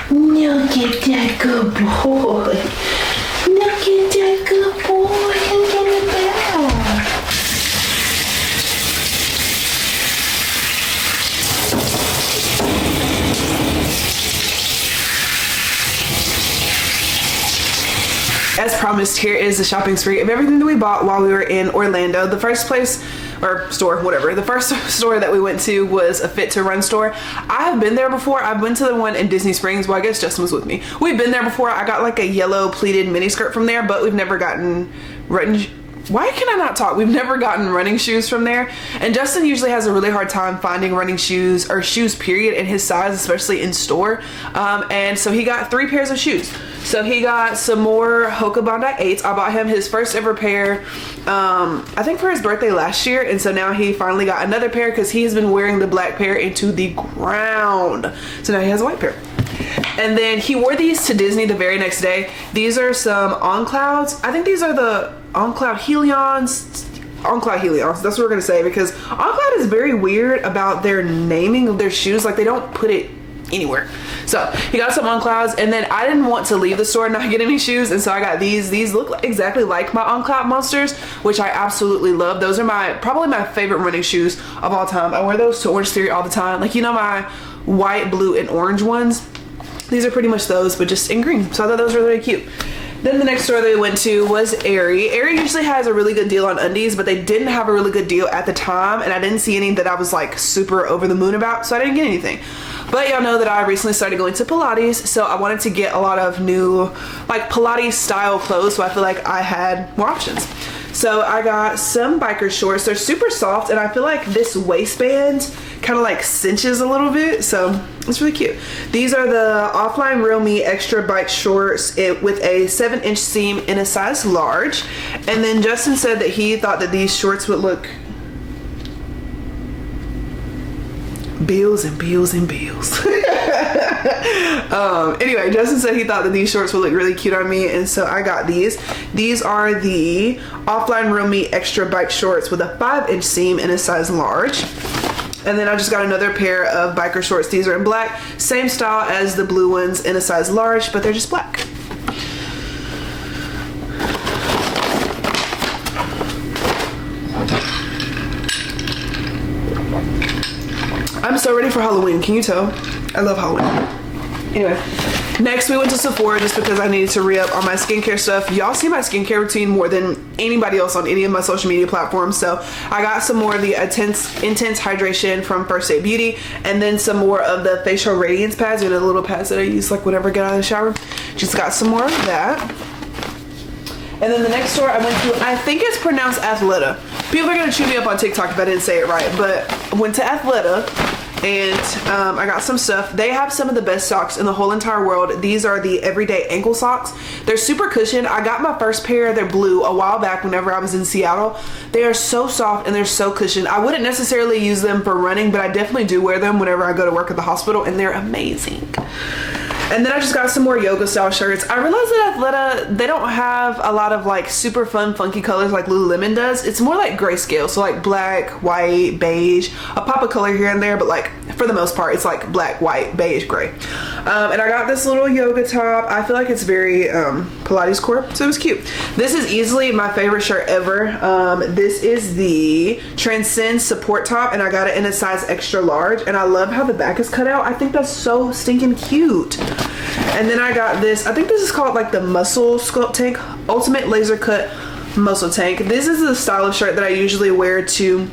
Look at that good boy. Look at that good boy. Look at that. As promised, here is the shopping spree of everything that we bought while we were in Orlando. The first place, or store, whatever, the first store that we went to was a Fit to Run store. I have been there before. I've been to the one in Disney Springs. Well, I guess Justin was with me. We've been there before. I got like a yellow pleated mini skirt from there, but we've never gotten why can I not talk? We've never gotten running shoes from there. And Justin usually has a really hard time finding running shoes, or shoes period, in his size, especially in store. And so he got 3 pairs of shoes. So he got some more Hoka Bondi 8s. I bought him his first ever pair, I think for his birthday last year. And so now he finally got another pair because he has been wearing the black pair into the ground. So now he has a white pair. And then he wore these to Disney the very next day. These are some On Clouds. I think these are the On Cloud Helions. On Cloud Helions, that's what we're gonna say, because On Cloud is very weird about their naming of their shoes. Like, they don't put it anywhere. So he got some On Clouds, and then I didn't want to leave the store and not get any shoes, and so I got these. These look exactly like my On Cloud Monsters, which I absolutely love. Those are probably my favorite running shoes of all time. I wear those to Orange Theory all the time. Like, you know, my white, blue, and orange ones. These are pretty much those, but just in green. So I thought those were really cute. Then the next store that we went to was Aerie. Aerie usually has a really good deal on undies, but they didn't have a really good deal at the time, and I didn't see any that I was like super over the moon about, so I didn't get anything. But y'all know that I recently started going to Pilates, so I wanted to get a lot of new like Pilates style clothes, so I feel like I had more options. So I got some biker shorts. They're super soft, and I feel like this waistband kind of like cinches a little bit, so it's really cute. These are the Offline Real Me Extra Bike Shorts with a 7-inch seam in a size large. And then Justin said that he thought that these shorts would look bills and bills and bills. Anyway, Justin said he thought that these shorts would look really cute on me, and so I got these. These are the Offline Real Me Extra Bike Shorts with a 5-inch seam in a size large. And then I just got another pair of biker shorts. These are in black, same style as the blue ones in a size large, but they're just black. I'm so ready for Halloween. Can you tell? I love Halloween. Anyway, next we went to Sephora just because I needed to re-up on my skincare stuff. Y'all see my skincare routine more than anybody else on any of my social media platforms. So I got some more of the intense hydration from First Aid Beauty, and then some more of the facial radiance pads, or the little pads that I use like whenever I get out of the shower. Just got some more of that. And then the next store I went to, I think it's pronounced Athleta. People are gonna chew me up on TikTok if I didn't say it right, but I went to Athleta, and I got some stuff. They have some of the best socks in the whole entire world. These are the everyday ankle socks. They're super cushioned. I got my first pair, they're blue, a while back whenever I was in Seattle. They are so soft and they're so cushioned. I wouldn't necessarily use them for running, but I definitely do wear them whenever I go to work at the hospital, and they're amazing. And then I just got some more yoga style shirts. I realized that Athleta, they don't have a lot of like super fun, funky colors like Lululemon does. It's more like grayscale. So like black, white, beige, a pop of color here and there, but like for the most part, it's like black, white, beige, gray. And I got this little yoga top. I feel like it's very Pilates core, so it was cute. This is easily my favorite shirt ever. This is the Transcend support top, and I got it in a size extra large, and I love how the back is cut out. I think that's so stinking cute. And then I got this, I think this is called like the Muscle Sculpt Tank, Ultimate Laser Cut Muscle Tank. This is the style of shirt that I usually wear to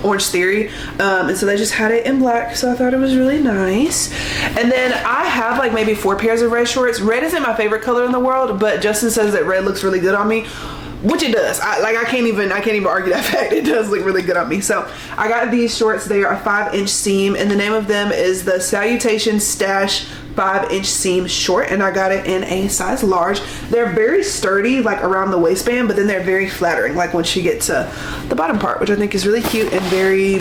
Orange Theory, and so they just had it in black, so I thought it was really nice. And then I have like maybe 4 pairs of red shorts. Red isn't my favorite color in the world, but Justin says that red looks really good on me, which it does. I can't even argue that fact. It does look really good on me. So I got these shorts. They are a 5-inch seam, and the name of them is the Salutation Stash 5-inch seam short, and I got it in a size large. They're very sturdy like around the waistband, but then they're very flattering like once you get to the bottom part, which I think is really cute and very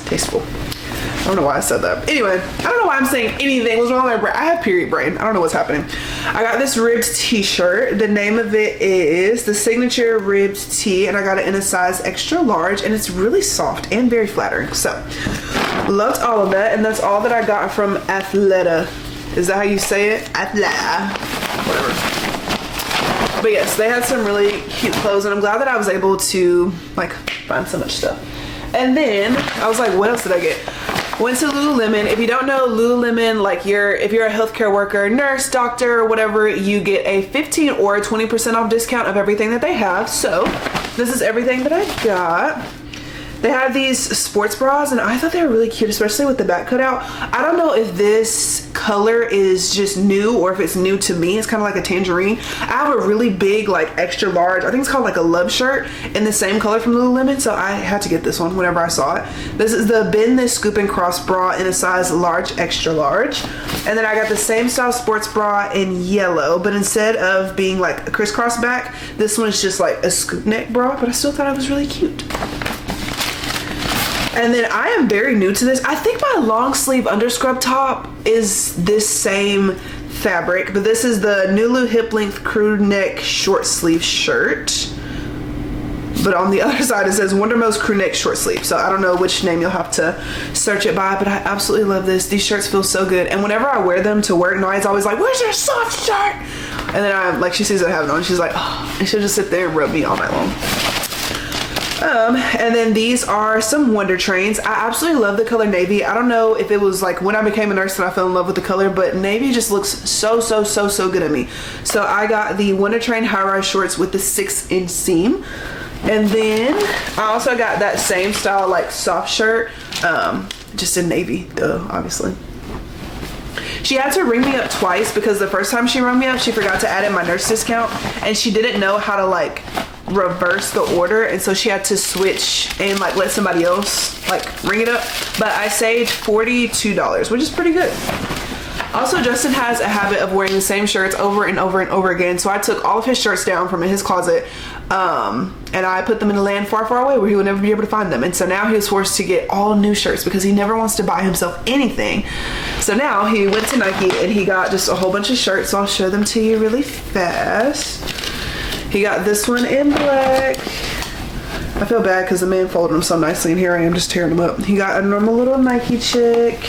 tasteful. I don't know why I said that. Anyway, I don't know why I'm saying anything. What's wrong with my brain? I have period brain. I don't know what's happening. I got this ribbed t-shirt. The name of it is the Signature Ribbed Tee, and I got it in a size extra large, and it's really soft and very flattering. So loved all of that, and that's all that I got from Athleta. Is that how you say it? Athleta. Whatever. But yes, they had some really cute clothes, and I'm glad that I was able to like find so much stuff. And then I was like, what else did I get? Went to Lululemon. If you don't know Lululemon, like if you're a healthcare worker, nurse, doctor, or whatever, you get a 15 or 20% off discount of everything that they have. So this is everything that I got. They have these sports bras, and I thought they were really cute, especially with the back cutout. I don't know if this color is just new or if it's new to me. It's kind of like a tangerine. I have a really big, like extra large, I think it's called like a love shirt in the same color from Lululemon, so I had to get this one whenever I saw it. This is the Bend This Scoop and Cross bra in a size large, extra large. And then I got the same style sports bra in yellow, but instead of being like a crisscross back, this one is just like a scoop neck bra, but I still thought it was really cute. And then I am very new to this. I think my long sleeve underscrub top is this same fabric, but this is the Nulu hip length crew neck short sleeve shirt. But on the other side it says Wondermost crew neck short sleeve. So I don't know which name you'll have to search it by, but I absolutely love this. These shirts feel so good. And whenever I wear them to work, Nai's always like, where's your soft shirt? And then I'm like, she sees I have it on, she's like, oh, and she'll just sit there and rub me all night long. And then these are some Wonder Trains. I absolutely love the color navy. I don't know if it was like when I became a nurse that I fell in love with the color, but navy just looks so good at me. So I got the Wonder Train high-rise shorts with the 6-inch seam. And then I also got that same style like soft shirt, just in navy, duh, obviously. She had to ring me up twice because the first time she rung me up, she forgot to add in my nurse discount, and she didn't know how to like reverse the order, and so she had to switch and like let somebody else like ring it up. But I saved $42, which is pretty good. Also, Justin has a habit of wearing the same shirts over and over and over again, so I took all of his shirts down from his closet, and I put them in a land far away where he would never be able to find them. And so now he was forced to get all new shirts because he never wants to buy himself anything. So now he went to Nike and he got just a whole bunch of shirts, so I'll show them to you really fast. He got this one in black. I feel bad because the man folded them so nicely, and here I am just tearing them up. He got a normal little Nike check.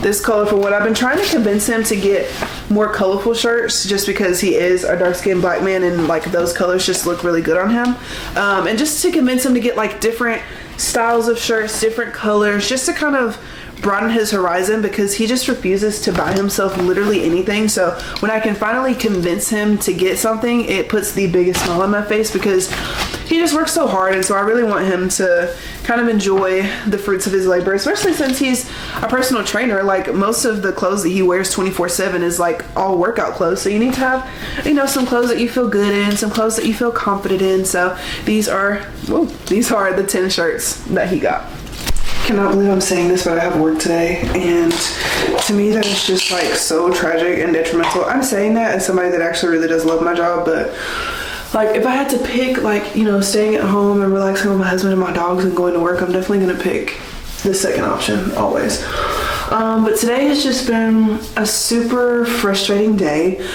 This colorful one. I've been trying to convince him to get more colorful shirts just because he is a dark-skinned black man, and like those colors just look really good on him. And just to convince him to get like different styles of shirts, different colors, just to kind of broaden his horizon, because he just refuses to buy himself literally anything. So when I can finally convince him to get something, it puts the biggest smile on my face because he just works so hard, and so I really want him to kind of enjoy the fruits of his labor, especially since he's a personal trainer. Like most of the clothes that he wears 24/7 is like all workout clothes, so you need to have, you know, some clothes that you feel good in, some clothes that you feel confident in. So these are the 10 shirts that he got. Cannot believe I'm saying this, but I have work today, and to me that is just like so tragic and detrimental. I'm saying that as somebody that actually really does love my job, but like if I had to pick, like, you know, staying at home and relaxing with my husband and my dogs and going to work, I'm definitely gonna pick the second option always. But today has just been a super frustrating day.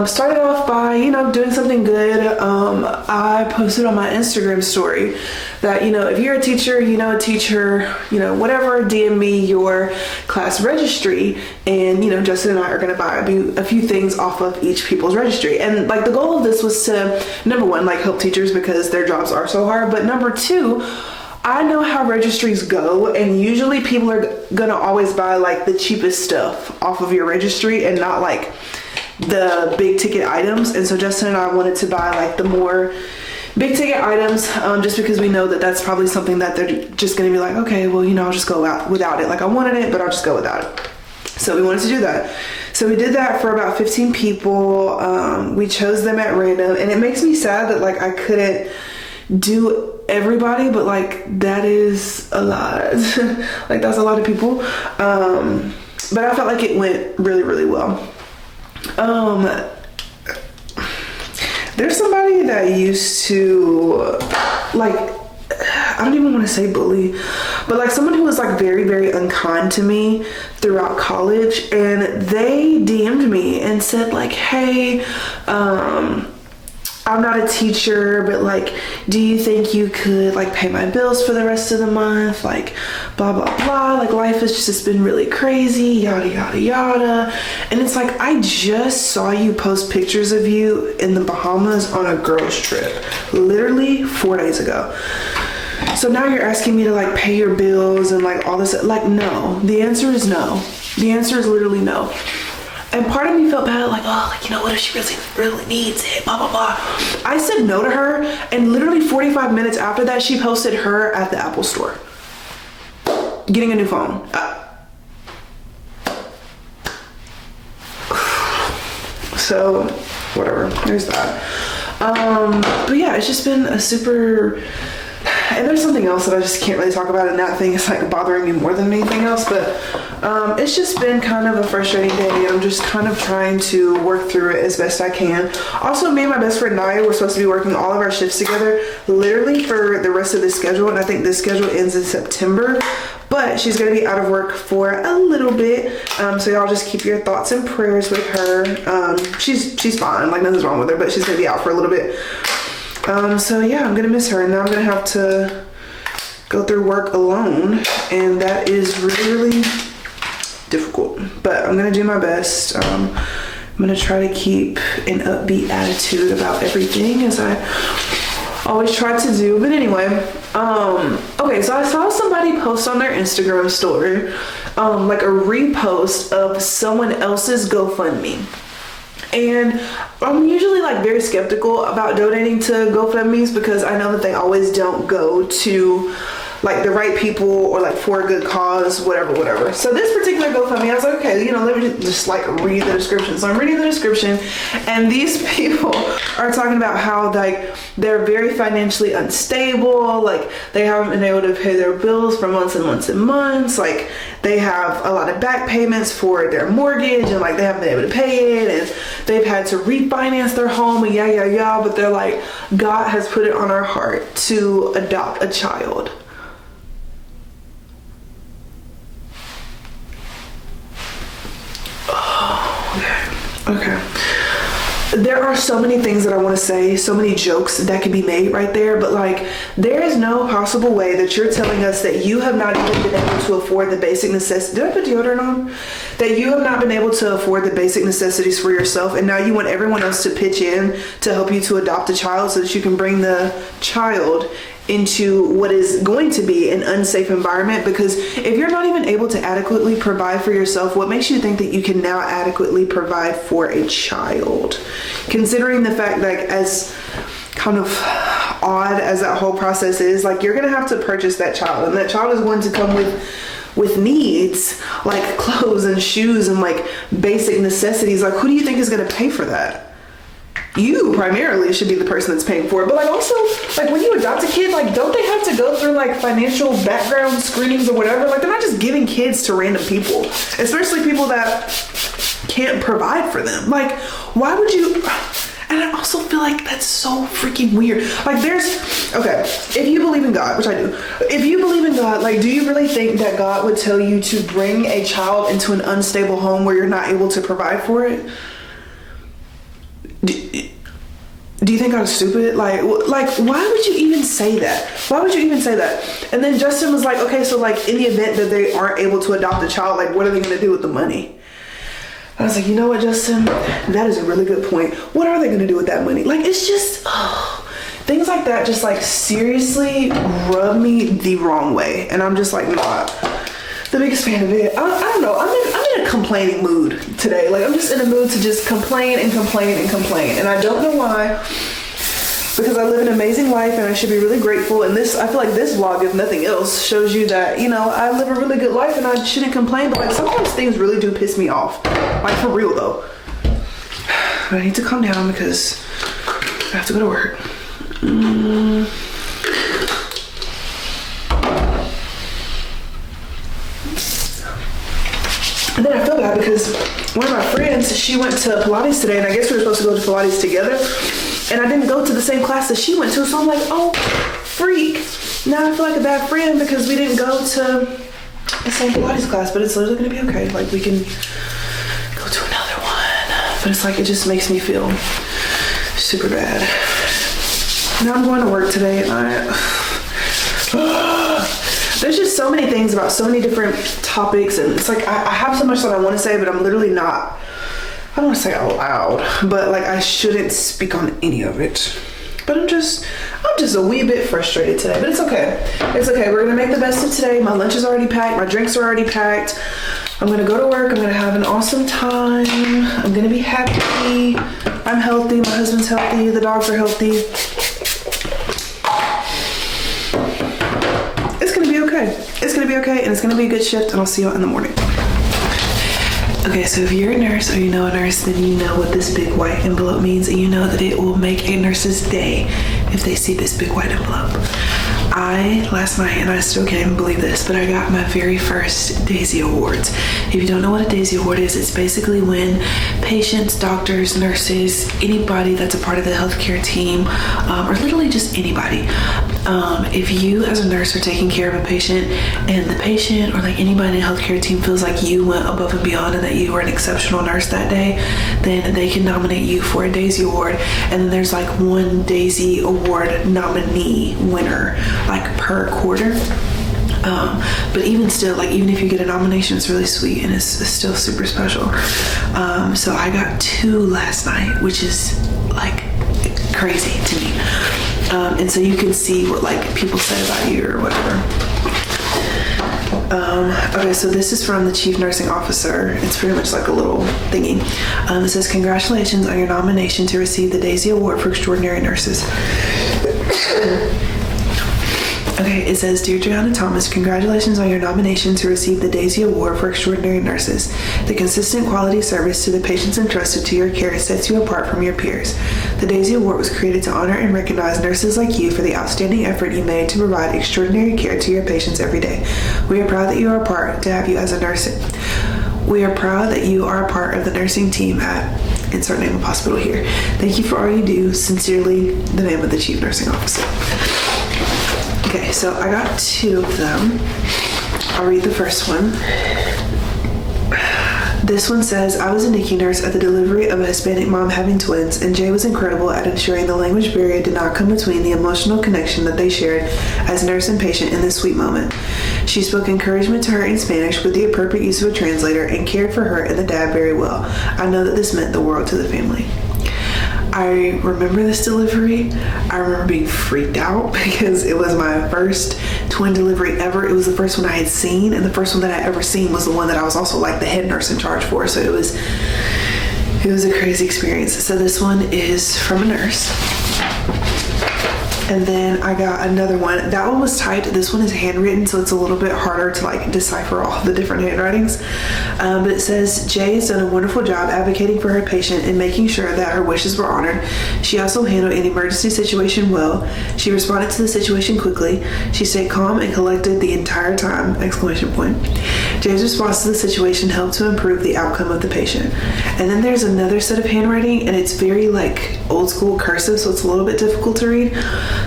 Started off by, doing something good. I posted on my Instagram story that, if you're a teacher, a teacher, whatever, DM me your class registry, and, Justin and I are going to buy a few things off of each people's registry. And like the goal of this was to, number one, like help teachers because their jobs are so hard. But number two, I know how registries go, and usually people are gonna always buy like the cheapest stuff off of your registry and not like the big ticket items. And so Justin and I wanted to buy like the more big ticket items, just because we know that that's probably something that they're just gonna be like, okay, well, I'll just go out without it. Like I wanted it, but I'll just go without it. So we wanted to do that. So we did that for about 15 people. We chose them at random, and it makes me sad that like I couldn't do everybody, but like that is a lot. Like that's a lot of people. But I felt like it went really, really well. There's somebody that used to like, I don't even want to say bully, but like someone who was like very, very unkind to me throughout college, and they DM'd me and said like, hey, I'm not a teacher, but like, do you think you could like pay my bills for the rest of the month? Like, blah, blah, blah. Like life has just been really crazy, yada, yada, yada. And it's like, I just saw you post pictures of you in the Bahamas on a girls trip, literally 4 days ago. So now you're asking me to like pay your bills and like all this, like, no, the answer is no. The answer is literally no. And part of me felt bad, like, oh, like, what if she really needs it, blah, blah, blah. I said no to her, and literally 45 minutes after that, she posted her at the Apple store, getting a new phone. So, whatever, there's that. But yeah, it's just been a super... And there's something else that I just can't really talk about, and that thing is like bothering me more than anything else, but it's just been kind of a frustrating day, and I'm just kind of trying to work through it as best I can. Also, me and my best friend Naya were supposed to be working all of our shifts together literally for the rest of this schedule, and I think this schedule ends in September, but she's going to be out of work for a little bit, so y'all just keep your thoughts and prayers with her. She's fine, like nothing's wrong with her, but she's going to be out for a little bit. So yeah, I'm gonna miss her, and now I'm gonna have to go through work alone, and that is really, really difficult, but I'm gonna do my best. I'm gonna try to keep an upbeat attitude about everything, as I always try to do. But anyway, okay, so I saw somebody post on their Instagram story, like a repost of someone else's GoFundMe. And I'm usually like very skeptical about donating to GoFundMes because I know that they always don't go to like the right people or like for a good cause, whatever. So this particular GoFundMe, I was like, okay, let me just like read the description. So I'm reading the description, and these people are talking about how like they're very financially unstable, like they haven't been able to pay their bills for months and months and months, like they have a lot of back payments for their mortgage, and like they haven't been able to pay it, and they've had to refinance their home, and yeah, but they're like, God has put it on our heart to adopt a child. Okay. There are so many things that I want to say, so many jokes that could be made right there, but like there is no possible way that you're telling us that you have not even been able to afford the basic necessities. Did I put deodorant on? That you have not been able to afford the basic necessities for yourself, and now you want everyone else to pitch in to help you to adopt a child so that you can bring the child into what is going to be an unsafe environment. Because if you're not even able to adequately provide for yourself, what makes you think that you can now adequately provide for a child? Considering the fact that as kind of odd as that whole process is, like you're gonna have to purchase that child, and that child is going to come with needs like clothes and shoes and like basic necessities. Like who do you think is gonna pay for that? You primarily should be the person that's paying for it. But like also, like when you adopt a kid, like don't they have to go through like financial background screenings or whatever? Like they're not just giving kids to random people, especially people that can't provide for them. Like why would you? And I also feel like that's so freaking weird. Like okay, if you believe in God, which I do, if you believe in God, like, do you really think that God would tell you to bring a child into an unstable home where you're not able to provide for it? Do you think God is stupid? Like, why would you even say that? Why would you even say that? And then Justin was like, okay, so like in the event that they aren't able to adopt a child, like what are they going to do with the money? I was like, you know what, Justin? That is a really good point. What are they going to do with that money? Like, it's just, things like that just like seriously rub me the wrong way. And I'm just like not the biggest fan of it. I don't know. I'm in a complaining mood today. Like, I'm just in a mood to just complain and complain and complain. And I don't know why. Because I live an amazing life and I should be really grateful. And I feel like this vlog, if nothing else, shows you that, you know, I live a really good life and I shouldn't complain. But like sometimes things really do piss me off. Like for real though. But I need to calm down because I have to go to work. And then I feel bad because one of my friends, she went to Pilates today and I guess we were supposed to go to Pilates together. And I didn't go to the same class that she went to, so I'm like, oh, freak. Now I feel like a bad friend because we didn't go to the same Pilates class, but it's literally gonna be okay. Like, we can go to another one. But it's like, it just makes me feel super bad. Now I'm going to work today and there's just so many things about so many different topics, and it's like, I have so much that I wanna say, but I'm literally not. I don't want to say out loud, but like I shouldn't speak on any of it. But I'm just a wee bit frustrated today, but it's okay. It's okay. We're gonna make the best of today. My lunch is already packed. My drinks are already packed. I'm gonna go to work. I'm gonna have an awesome time. I'm gonna be happy. I'm healthy. My husband's healthy. The dogs are healthy. It's gonna be okay. It's gonna be okay, and it's gonna be a good shift, and I'll see you in the morning. Okay, so if you're a nurse or you know a nurse, then you know what this big white envelope means, and you know that it will make a nurse's day if they see this big white envelope. Last night, and I still can't even believe this, but I got my very first Daisy Awards. If you don't know what a Daisy Award is, it's basically when patients, doctors, nurses, anybody that's a part of the healthcare team, or literally just anybody, if you as a nurse are taking care of a patient and the patient or like anybody in the healthcare team feels like you went above and beyond and that you were an exceptional nurse that day, then they can nominate you for a Daisy Award. And then there's like one Daisy Award nominee winner like per quarter. But even still, like even if you get a nomination, it's really sweet and it's still super special. So I got 2 last night, which is like crazy to me. And so you can see what like people said about you or whatever. Okay, so this is from the chief nursing officer. It's pretty much like a little thingy. It says, congratulations on your nomination to receive the Daisy Award for Extraordinary Nurses. Okay, it says, Dear Gianna Thomas, congratulations on your nomination to receive the Daisy Award for Extraordinary Nurses. The consistent quality service to the patients entrusted to your care sets you apart from your peers. The Daisy Award was created to honor and recognize nurses like you for the outstanding effort you made to provide extraordinary care to your patients every day. We are proud that you are a part to have you as a nurse. We are proud that you are a part of the nursing team at insert name of hospital here. Thank you for all you do. Sincerely, the name of the chief nursing officer. Okay, so I got 2 of them. I'll read the first one. This one says, I was a NICU nurse at the delivery of a Hispanic mom having twins, and Jay was incredible at ensuring the language barrier did not come between the emotional connection that they shared as nurse and patient in this sweet moment. She spoke encouragement to her in Spanish with the appropriate use of a translator and cared for her and the dad very well. I know that this meant the world to the family. I remember this delivery. I remember being freaked out because it was my first twin delivery ever. It was the first one I had seen, and the first one that I ever seen was the one that I was also like the head nurse in charge for. So it was a crazy experience. So this one is from a nurse. And then I got another one. That one was typed. This one is handwritten, so it's a little bit harder to like decipher all the different handwritings. But it says, Jay has done a wonderful job advocating for her patient and making sure that her wishes were honored. She also handled an emergency situation well. She responded to the situation quickly. She stayed calm and collected the entire time! Exclamation point. Jay's response to the situation helped to improve the outcome of the patient. And then there's another set of handwriting, and it's very like old school cursive, so it's a little bit difficult to read.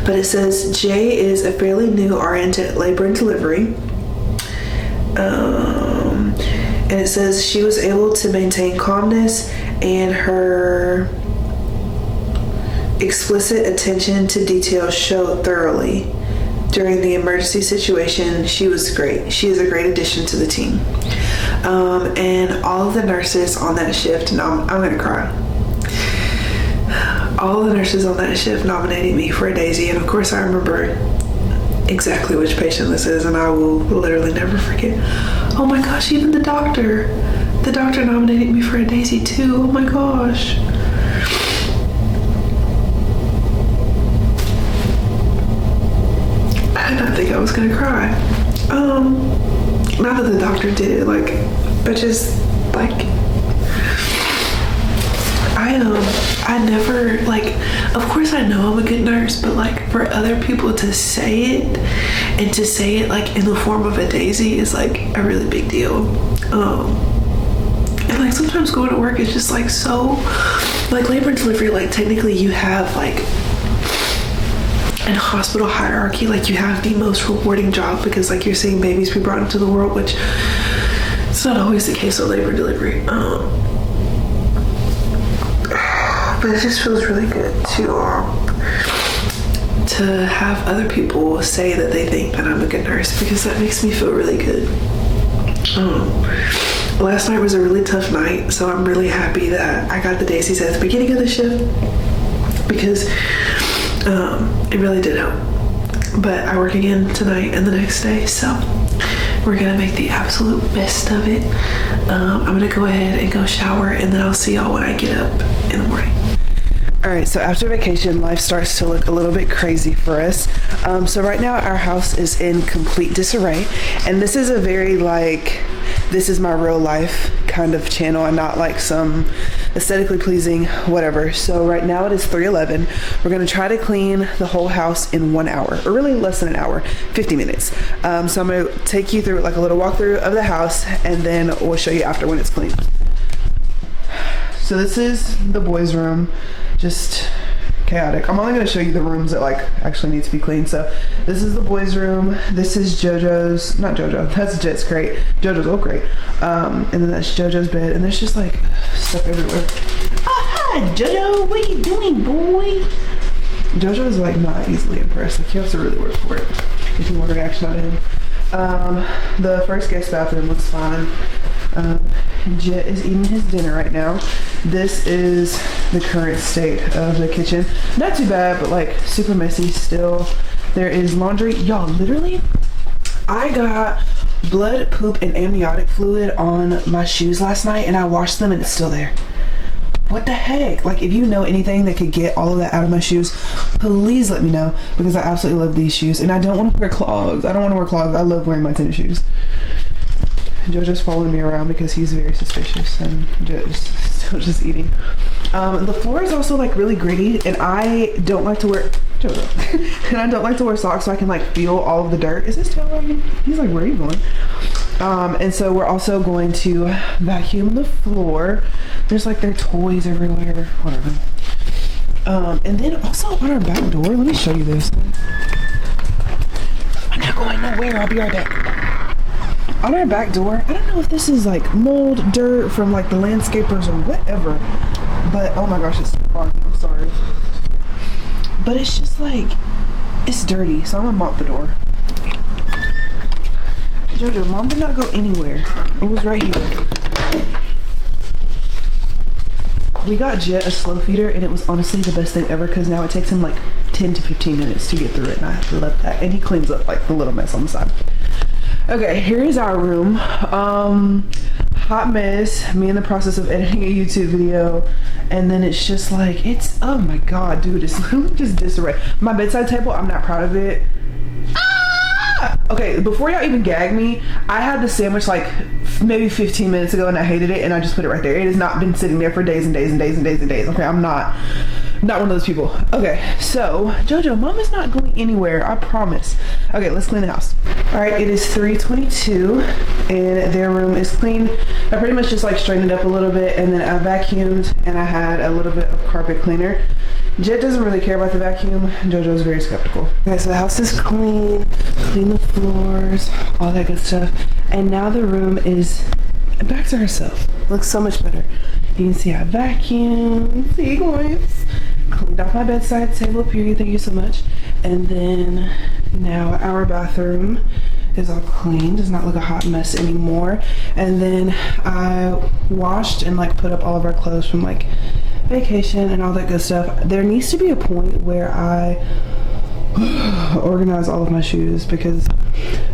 But it says, Jay is a fairly new RN to labor and delivery. And it says she was able to maintain calmness and her explicit attention to detail showed thoroughly. During the emergency situation, she was great. She is a great addition to the team. And all of the nurses on that shift, and I'm gonna cry. All the nurses on that shift nominated me for a daisy, and of course I remember exactly which patient this is, and I will literally never forget. Oh my gosh, even the doctor nominated me for a daisy too. Oh my gosh. I did not think I was gonna cry. Not that the doctor did it, like, but just like I never, like, of course I know I'm a good nurse, but like for other people to say it, and to say it like in the form of a daisy is like a really big deal. And like sometimes going to work is just like so, like labor and delivery, like technically you have like in hospital hierarchy, like you have the most rewarding job because like you're seeing babies be brought into the world, which it's not always the case with labor and delivery. But it just feels really good to have other people say that they think that I'm a good nurse, because that makes me feel really good. Last night was a really tough night, so I'm really happy that I got the daisies at the beginning of the shift, because it really did help. But I work again tonight and the next day, so we're gonna make the absolute best of it. I'm gonna go ahead and go shower, and then I'll see y'all when I get up in the morning. All right, so after vacation, life starts to look a little bit crazy for us. So right now our house is in complete disarray, and this is a very like, this is my real life kind of channel and not like some aesthetically pleasing whatever. So right now it is 3:11. We're gonna try to clean the whole house in 1 hour, or really less than an hour, 50 minutes. So I'm gonna take you through like a little walkthrough of the house, and then we'll show you after when it's clean. So this is the boys' room, just chaotic. I'm only gonna show you the rooms that like actually need to be cleaned. So this is the boys' room. This is JoJo's, not JoJo, that's Jet's crate. JoJo's old crate. And then that's JoJo's bed, and there's just like stuff everywhere. Oh, hi, JoJo. What are you doing, boy? JoJo is like not easily impressed. Like you have to really work for it if you want a reaction out of him. The first guest bathroom looks fine. Jet is eating his dinner right now. This is the current state of the kitchen. Not too bad, but like super messy still. There is laundry. Y'all, literally, I got blood, poop, and amniotic fluid on my shoes last night, and I washed them and it's still there. What the heck? Like, if you know anything that could get all of that out of my shoes, please let me know, because I absolutely love these shoes, and I don't want to wear clogs. I love wearing my tennis shoes. JoJo's following me around because he's very suspicious, and JoJo's still just eating. The floor is also like really gritty, and I don't like to wear JoJo, and I don't like to wear socks so I can like feel all of the dirt. Is this tail wagging? He's like, where are you going? And so we're also going to vacuum the floor. There's like their toys everywhere, whatever. And then also on our back door, let me show you this. I'm not going nowhere, I'll be right back. On our back door, I don't know if this is like mold, dirt from like the landscapers or whatever, but oh my gosh, it's foggy, I'm sorry. But it's just like, it's dirty, so I'm gonna mop the door. JoJo, Mom did not go anywhere. It was right here. We got Jet a slow feeder, and it was honestly the best thing ever, because now it takes him like 10 to 15 minutes to get through it, and I love that. And he cleans up like the little mess on the side. Okay, here is our room. hot mess. Me in the process of editing a YouTube video, and then it's just like, it's, oh my god, dude, it's literally just disarray. My bedside table, I'm not proud of it. Okay, before y'all even gag me, I had the sandwich like maybe 15 minutes ago and I hated it, and I just put it right there. It has not been sitting there for days and days and days and days and days. Okay, I'm not one of those people. Okay, so Jojo, mom is not going anywhere, I promise. Okay, let's clean the house. All right, it is 3:22 and their room is clean. I pretty much just like straightened it up a little bit, and then I vacuumed and I had a little bit of carpet cleaner. Jet doesn't really care about the vacuum. Jojo's very skeptical. Okay, so the house is clean, clean the floors, all that good stuff. And now the room is back to herself. Looks so much better. You can see I vacuumed. See, guys? Cleaned off my bedside table, period. Thank you so much. And then now our bathroom is all clean. Does not look a hot mess anymore. And then I washed and like put up all of our clothes from like vacation and all that good stuff. There needs to be a point where I organize all of my shoes, because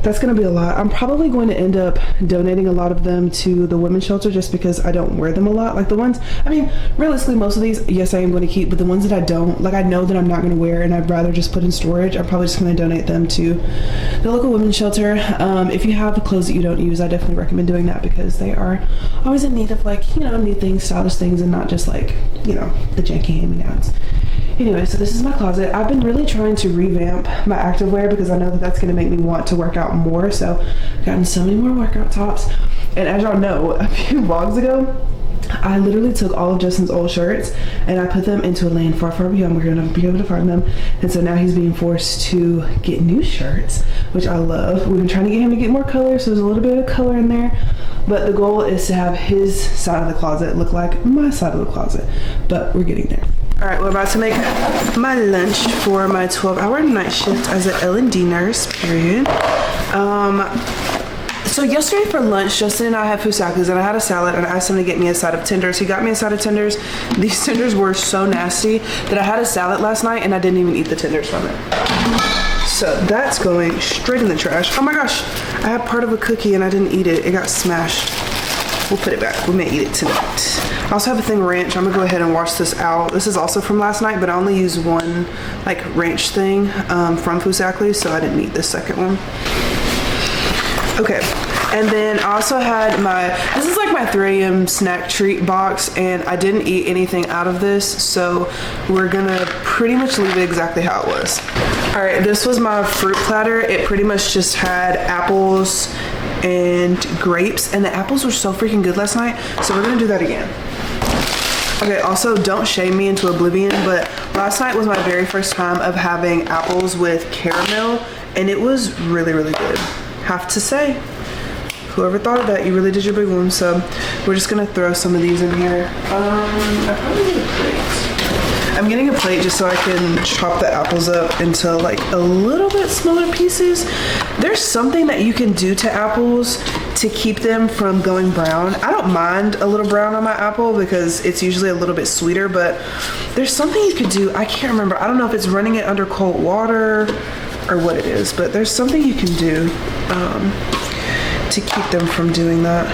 that's going to be a lot. I'm probably going to end up donating a lot of them to the women's shelter, just because I don't wear them a lot. Like the ones, I mean, realistically, most of these, yes, I am going to keep, but the ones that I don't, like I know that I'm not going to wear and I'd rather just put in storage, I'm probably just going to donate them to the local women's shelter. If you have clothes that you don't use, I definitely recommend doing that, because they are always in need of like, you know, new things, stylish things, and not just like, you know, the janky hand-me-downs. Anyway, so this is my closet. I've been really trying to revamp my activewear, because I know that that's going to make me want to work out more. So I've gotten so many more workout tops. And as y'all know, a few vlogs ago, I literally took all of Justin's old shirts and I put them into a lane far, far beyond where we're going to be able to find them. And so now he's being forced to get new shirts, which I love. We've been trying to get him to get more color, so there's a little bit of color in there. But the goal is to have his side of the closet look like my side of the closet. But we're getting there. All right, we're about to make my lunch for my 12-hour night shift as an L&D nurse, period. So yesterday for lunch, Justin and I had fusakus, and I had a salad, and I asked him to get me a side of tenders. He got me a side of tenders. These tenders were so nasty that I had a salad last night and I didn't even eat the tenders from it. So that's going straight in the trash. Oh my gosh, I had part of a cookie and I didn't eat it. It got smashed. We'll put it back. We may eat it tonight. I also have a thing of ranch. I'm gonna go ahead and wash this out. This is also from last night, but I only used one like ranch thing from Fusakli, so I didn't need this second one. Okay, and then I also had this is like my 3 a.m. snack treat box, and I didn't eat anything out of this, so we're gonna pretty much leave it exactly how it was. All right, this was my fruit platter. It pretty much just had apples and grapes, and the apples were so freaking good last night, so we're gonna do that again. Okay, also don't shame me into oblivion, but last night was my very first time of having apples with caramel, and it was really, really good. Have to say, whoever thought of that, you really did your big one. So we're just gonna throw some of these in here. I probably need a plate. I'm getting a plate just so I can chop the apples up into like a little bit smaller pieces. There's something that you can do to apples to keep them from going brown. I don't mind a little brown on my apple because it's usually a little bit sweeter, but there's something you could do. I can't remember. I don't know if it's running it under cold water or what it is, but there's something you can do to keep them from doing that.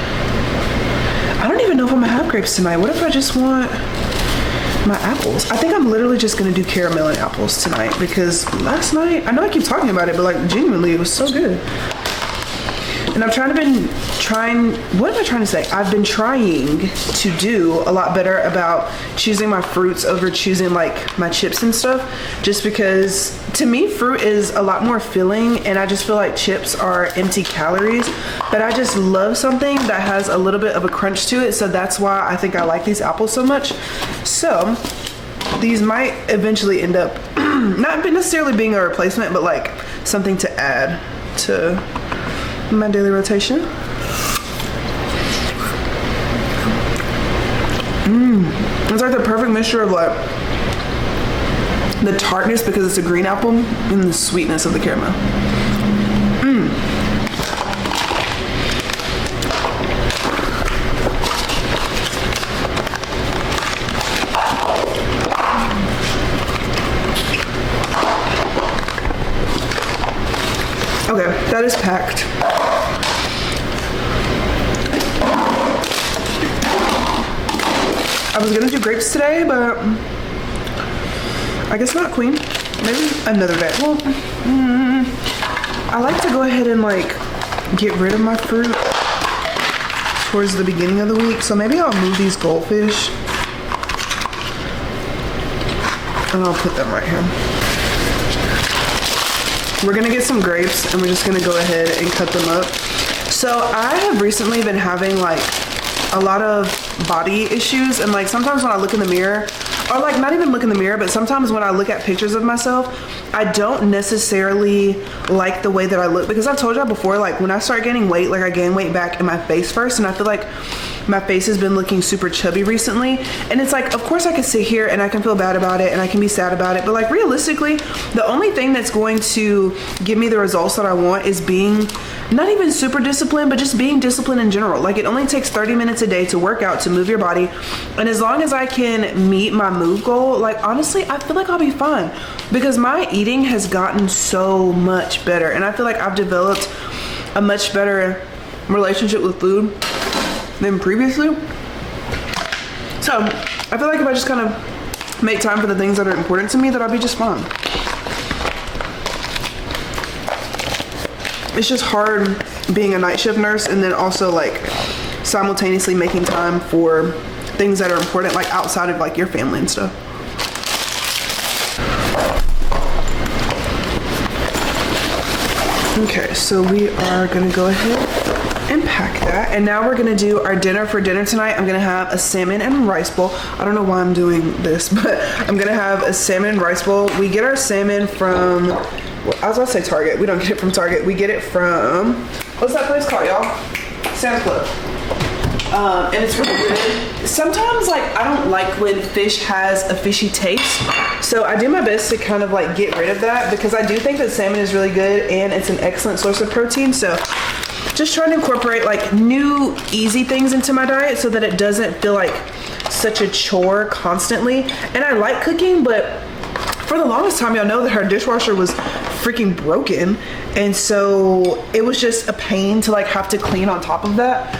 I don't even know if I'm gonna have grapes tonight. What if I just want my apples? I think I'm literally just gonna do caramel and apples tonight, because last night, I know I keep talking about it, but like genuinely it was so good. And I've been trying to do a lot better about choosing my fruits over choosing like my chips and stuff, just because to me fruit is a lot more filling, and I just feel like chips are empty calories, but I just love something that has a little bit of a crunch to it, so that's why I think I like these apples so much. So these might eventually end up not necessarily being a replacement, but like something to add to my daily rotation. It's like the perfect mixture of like the tartness because it's a green apple and the sweetness of the caramel. Okay, that is packed. I was gonna do grapes today, but I guess not, queen. Maybe another day. Well, I like to go ahead and like get rid of my fruit towards the beginning of the week. So maybe I'll move these goldfish and I'll put them right here. We're gonna get some grapes and we're just gonna go ahead and cut them up. So I have recently been having like a lot of body issues, and like sometimes when I look in the mirror, or like not even look in the mirror, but sometimes when I look at pictures of myself, I don't necessarily like the way that I look, because I've told y'all before, like when I start gaining weight, like I gain weight back in my face first, and I feel like my face has been looking super chubby recently. And it's like, of course I can sit here and I can feel bad about it and I can be sad about it, but like realistically, the only thing that's going to give me the results that I want is being not even super disciplined, but just being disciplined in general. Like it only takes 30 minutes a day to work out, to move your body. And as long as I can meet my move goal, like honestly, I feel like I'll be fine, because my eating has gotten so much better. And I feel like I've developed a much better relationship with food than previously. So I feel like if I just kind of make time for the things that are important to me, that I'll be just fine. It's just hard being a night shift nurse and then also like simultaneously making time for things that are important, like outside of like your family and stuff. Okay, so we are gonna go ahead and pack that. And now we're gonna do our dinner. For dinner tonight, I'm gonna have a salmon and rice bowl. I don't know why I'm doing this, but I'm gonna have a salmon and rice bowl. We get our salmon from, well, I was about to say Target. We don't get it from Target. We get it from, what's that place called, y'all? Sam's Club. And it's really good. Sometimes like I don't like when fish has a fishy taste, so I do my best to kind of like get rid of that, because I do think that salmon is really good and it's an excellent source of protein. So just trying to incorporate like new easy things into my diet so that it doesn't feel like such a chore constantly. And I like cooking, but for the longest time, y'all know that our dishwasher was freaking broken, and so it was just a pain to like have to clean on top of that.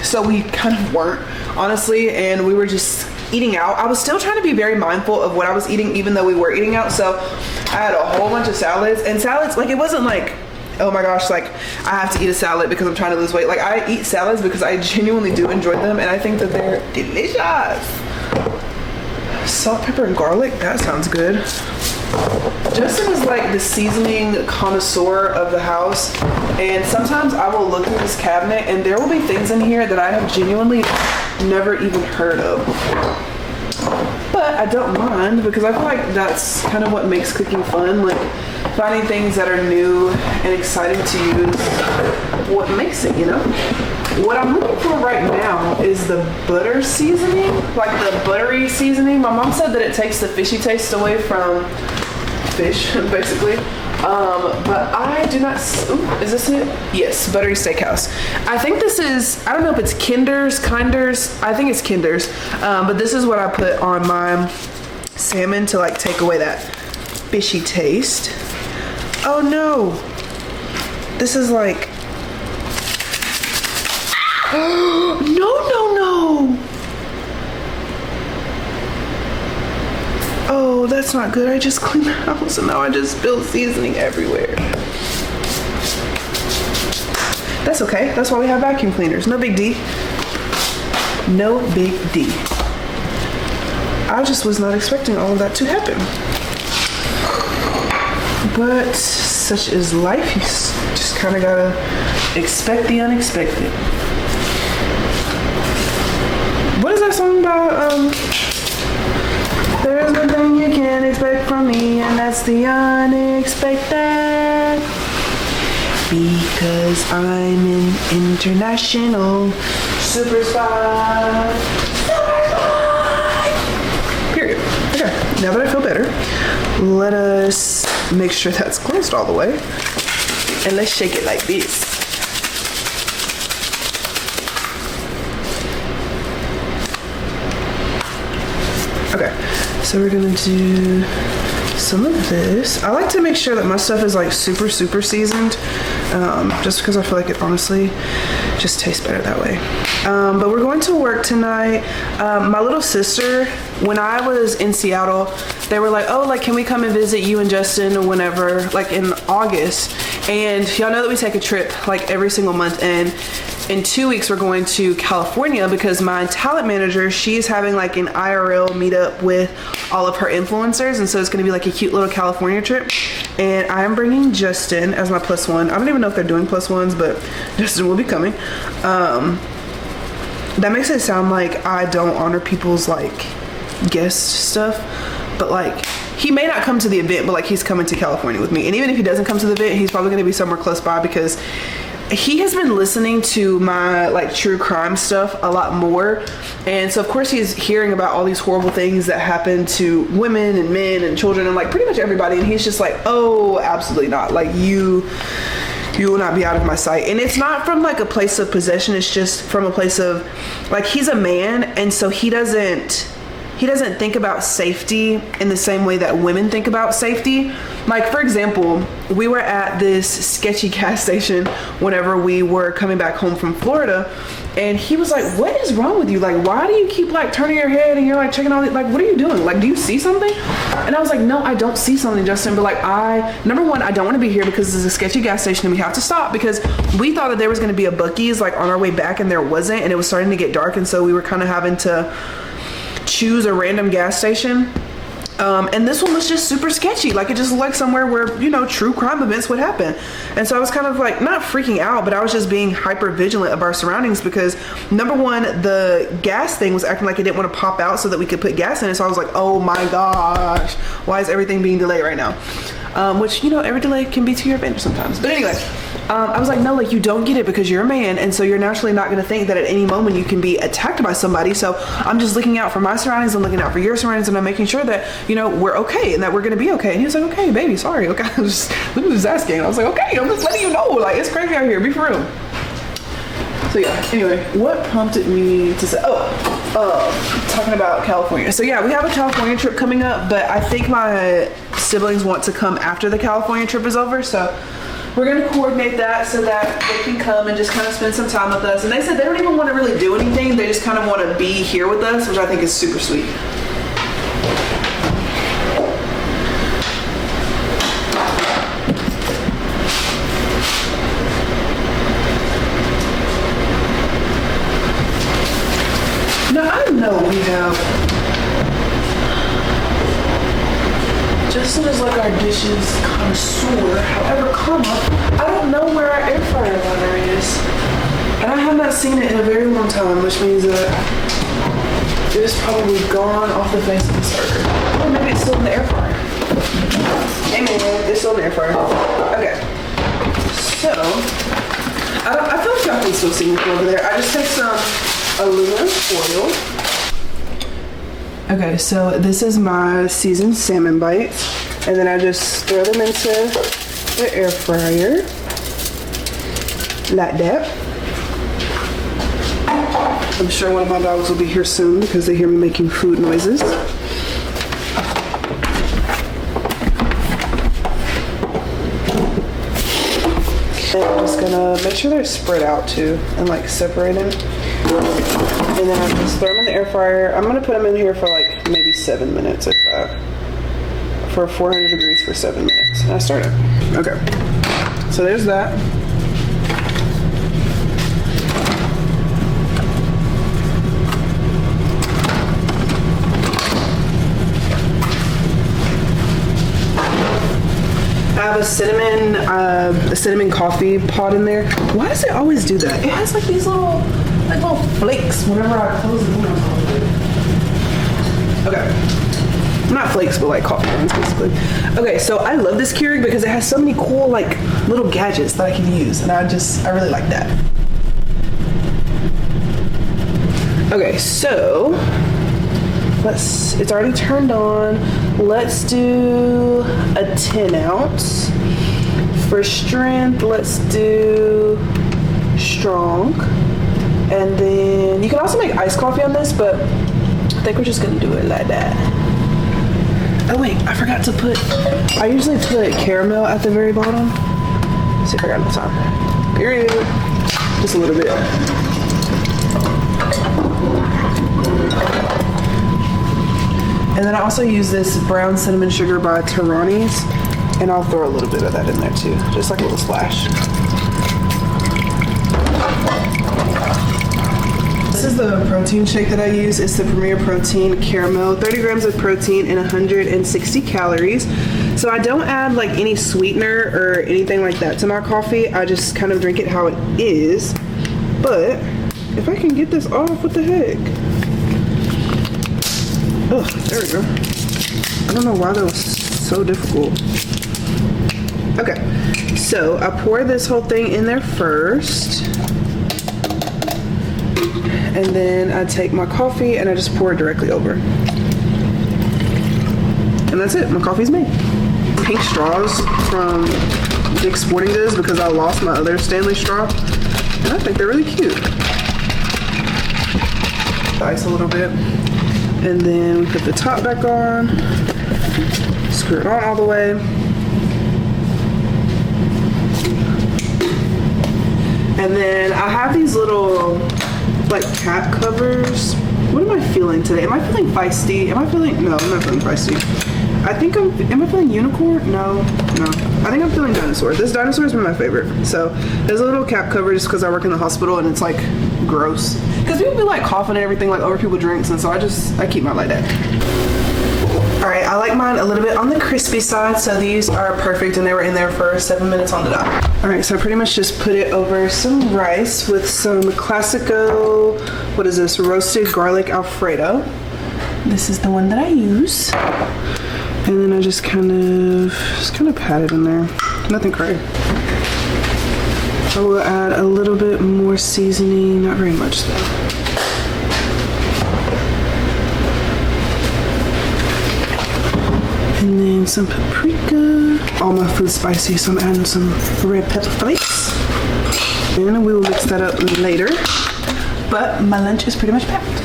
So we kind of weren't, honestly, and we were just eating out. I was still trying to be very mindful of what I was eating, even though we were eating out. So I had a whole bunch of salads, and salads, like it wasn't like, oh my gosh, like I have to eat a salad because I'm trying to lose weight. Like I eat salads because I genuinely do enjoy them, and I think that they're delicious. Salt, pepper, and garlic, that sounds good. Justin is like the seasoning connoisseur of the house, and sometimes I will look in this cabinet and there will be things in here that I have genuinely never even heard of. But I don't mind, because I feel like that's kind of what makes cooking fun. Like finding things that are new and exciting to you is what makes it, you know? What I'm looking for right now is the butter seasoning, like the buttery seasoning. My mom said that it takes the fishy taste away from fish, basically. But I do not, ooh, is this it? Yes, Buttery Steakhouse. I think this is, I don't know if it's Kinder's, I think it's Kinder's. But this is what I put on my salmon to like take away that fishy taste. Oh no, this is like, no. Oh, that's not good. I just cleaned the house and now I just spilled seasoning everywhere. That's okay. That's why we have vacuum cleaners. No big D. No big D. I just was not expecting all of that to happen. But such is life. You just kind of gotta expect the unexpected. What is that song about? There's one thing you can't expect from me, and that's the unexpected. Because I'm an international super spy. Period. Okay, now that I feel better, let us make sure that's closed all the way. And let's shake it like this. Okay, so we're gonna do some of this. I like to make sure that my stuff is like super seasoned, just because I feel like it honestly just tastes better that way. But we're going to work tonight. My little sister, when I was in Seattle, they were like, oh, like, can we come and visit you and Justin or whenever, like in August? And y'all know that we take a trip like every single month, and in 2 weeks we're going to California because my talent manager, she's having like an IRL meetup with all of her influencers, and so it's going to be like a cute little California trip. And I'm bringing Justin as my plus one. I don't even know if they're doing plus ones, but Justin will be coming. That makes it sound like I don't honor people's like guest stuff, but like he may not come to the event, but like he's coming to California with me. And even if he doesn't come to the event, he's probably going to be somewhere close by because he has been listening to my like true crime stuff a lot more. And so of course he's hearing about all these horrible things that happen to women and men and children and like pretty much everybody. And he's just like, oh, absolutely not. Like you will not be out of my sight. And it's not from like a place of possession. It's just from a place of like, he's a man. And so he doesn't think about safety in the same way that women think about safety. Like, for example, we were at this sketchy gas station whenever we were coming back home from Florida, and he was like, what is wrong with you? Like, why do you keep like turning your head and you're like checking all the, like, what are you doing? Like, do you see something? And I was like, no, I don't see something, Justin. But like, number one, I don't want to be here because this is a sketchy gas station and we have to stop, because we thought that there was going to be a Buc-ee's like on our way back, and there wasn't, and it was starting to get dark, and so we were kind of having to choose a random gas station. And this one was just super sketchy. Like, it just looked like somewhere where, you know, true crime events would happen. And so I was kind of like, not freaking out, but I was just being hyper vigilant of our surroundings, because number one, the gas thing was acting like it didn't want to pop out so that we could put gas in it. So I was like, oh my gosh, why is everything being delayed right now? Which, you know, every delay can be to your advantage sometimes. But anyway, I was like, no, like, you don't get it because you're a man, and so you're naturally not going to think that at any moment you can be attacked by somebody. So I'm just looking out for my surroundings, I'm looking out for your surroundings, and I'm making sure that, you know, we're okay and that we're going to be okay. And he was like, okay, baby, sorry. Okay, I was just asking. I was like, okay, I'm just letting you know, like, it's crazy out here, be for real. So yeah, anyway, what prompted me to say, talking about California. So yeah, we have a California trip coming up, but I think my siblings want to come after the California trip is over. So we're gonna coordinate that so that they can come and just kind of spend some time with us. And they said they don't even want to really do anything. They just kind of want to be here with us, which I think is super sweet. Now I know we have, Justin is like our dishes connoisseur. However, I don't know where our air fryer liner is. And I have not seen it in a very long time, which means that it is probably gone off the face of this earth. Or maybe it's still in the air fryer. Hey man, it's still in the air fryer. Okay. So, I feel like y'all can still see me from over there. I just take some aluminum foil. Okay, so this is my seasoned salmon bites, and then I just throw them into the air fryer like that. I'm sure one of my dogs will be here soon because they hear me making food noises. And I'm just gonna make sure they're spread out too and like separated. And then I just throw them in the air fryer. I'm gonna put them in here for like maybe 7 minutes, if that. For 400 degrees for 7 minutes. And I start it. Okay. So there's that. I have a cinnamon coffee pot in there. Why does it always do that? It has like these little flakes whenever I close the window. Okay. Not flakes, but like coffee grounds, basically. Okay, so I love this Keurig because it has so many cool like little gadgets that I can use, and I really like that. Okay, so it's already turned on. Let's do a 10 ounce. For strength, let's do strong. And then you can also make iced coffee on this, but I think we're just gonna do it like that. Oh wait, I forgot to I usually put caramel at the very bottom. see if I got enough time. Period. Just a little bit. And then I also use this brown cinnamon sugar by Tarani's, and I'll throw a little bit of that in there too, just like a little splash. This is the protein shake that I use. It's the Premier Protein Caramel, 30 grams of protein and 160 calories. So I don't add like any sweetener or anything like that to my coffee. I just kind of drink it how it is. But if I can get this off, what the heck? Oh, there we go. I don't know why that was so difficult. Okay, so I pour this whole thing in there first. And then I take my coffee and I just pour it directly over. And that's it, my coffee's made. Pink straws from Dick's Sporting Goods because I lost my other Stanley straw. And I think they're really cute. Ice a little bit. And then we put the top back on. Screw it on all the way. And then I have these little like cap covers. What am I feeling today? Am I feeling feisty? No, I'm not feeling feisty. Am I feeling unicorn? No. I think I'm feeling dinosaur. This dinosaur has been my favorite. So there's a little cap cover just because I work in the hospital and it's like gross. Because people be like coughing and everything like over people's drinks, and so I keep mine like that. All right, I like mine a little bit on the crispy side, so these are perfect, and they were in there for 7 minutes on the dot. All right, so I pretty much just put it over some rice with some Classico, what is this, roasted garlic Alfredo. This is the one that I use. And then I just kind of pat it in there. Nothing crazy. I will add a little bit more seasoning, not very much though. And then some paprika. All my food's spicy, so I'm adding some red pepper flakes. And we will mix that up later. But my lunch is pretty much packed.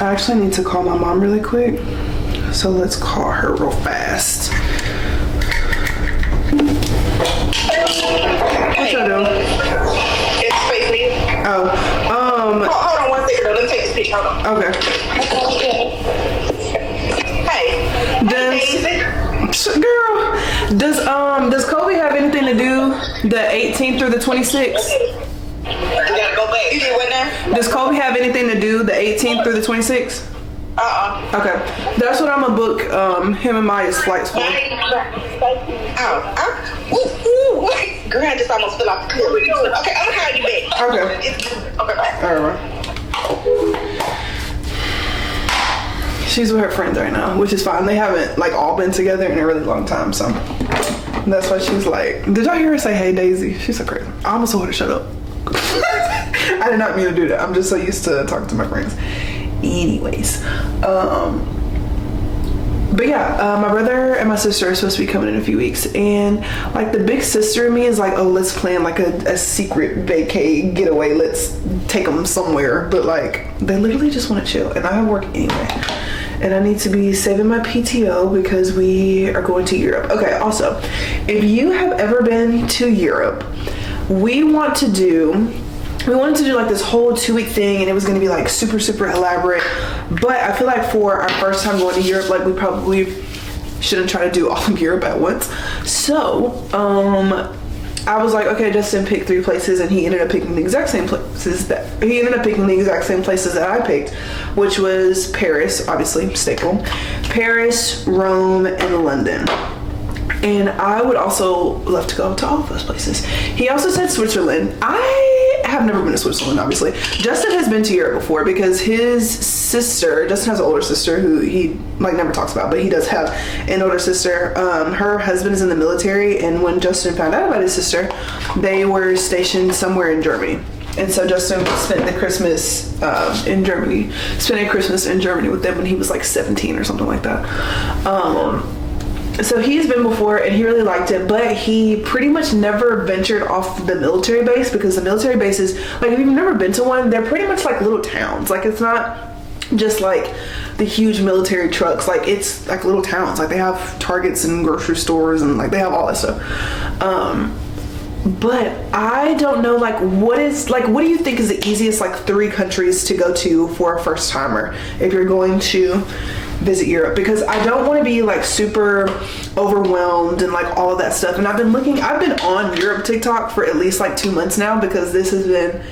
I actually need to call my mom really quick. So let's call her real fast. What y'all doing? It's Spacey. Oh, Hold on 1 second. Let me take this picture. Hold on. okay. Hey. Does Kobe have anything to do the 18th through the 26th? You gotta go back. You did what now? Does Kobe have anything to do the 18th through the 26th? Okay, that's what I'm gonna book him and Maya's flights for. Girl, I just almost fell off the cliff. Okay, I'm gonna call you back. Okay. Okay, bye. All right. She's with her friends right now, which is fine. They haven't like all been together in a really long time, so that's why she's like, did y'all hear her say, hey Daisy? She's so crazy. I almost told her to shut up. I did not mean to do that. I'm just so used to talking to my friends. Anyways, but yeah, my brother and my sister are supposed to be coming in a few weeks, and like the big sister in me is like, oh, let's plan like a secret vacay getaway, let's take them somewhere, but like they literally just want to chill, and I have work anyway, and I need to be saving my PTO because we are going to Europe. Okay, also, if you have ever been to Europe, we wanted to do like this whole 2-week thing, and it was going to be like super elaborate, but I feel like for our first time going to Europe, like we probably shouldn't try to do all of Europe at once. So I was like, okay, Justin picked 3 places, and he ended up picking the exact same places that I picked, which was Paris, obviously staple, Paris, Rome, and London. And I would also love to go to all of those places. He also said Switzerland. I have never been to Switzerland, obviously. Justin has been to Europe before because his sister, Justin has an older sister who he like never talks about, but he does have an older sister. Her husband is in the military, and when Justin found out about his sister, they were stationed somewhere in Germany. And so Justin spent the Christmas in Germany, spending Christmas in Germany with them when he was like 17 or something like that. So he's been before and he really liked it, but he pretty much never ventured off the military base, because the military bases, like if you've never been to one, they're pretty much like little towns. Like it's not just like the huge military trucks. Like it's like little towns. Like they have Targets and grocery stores and like they have all that stuff. But I don't know, like what do you think is the easiest like 3 countries to go to for a first timer if you're going to visit Europe? Because I don't want to be like super overwhelmed and like all of that stuff. And I've been on Europe TikTok for at least like 2 months now, because this has been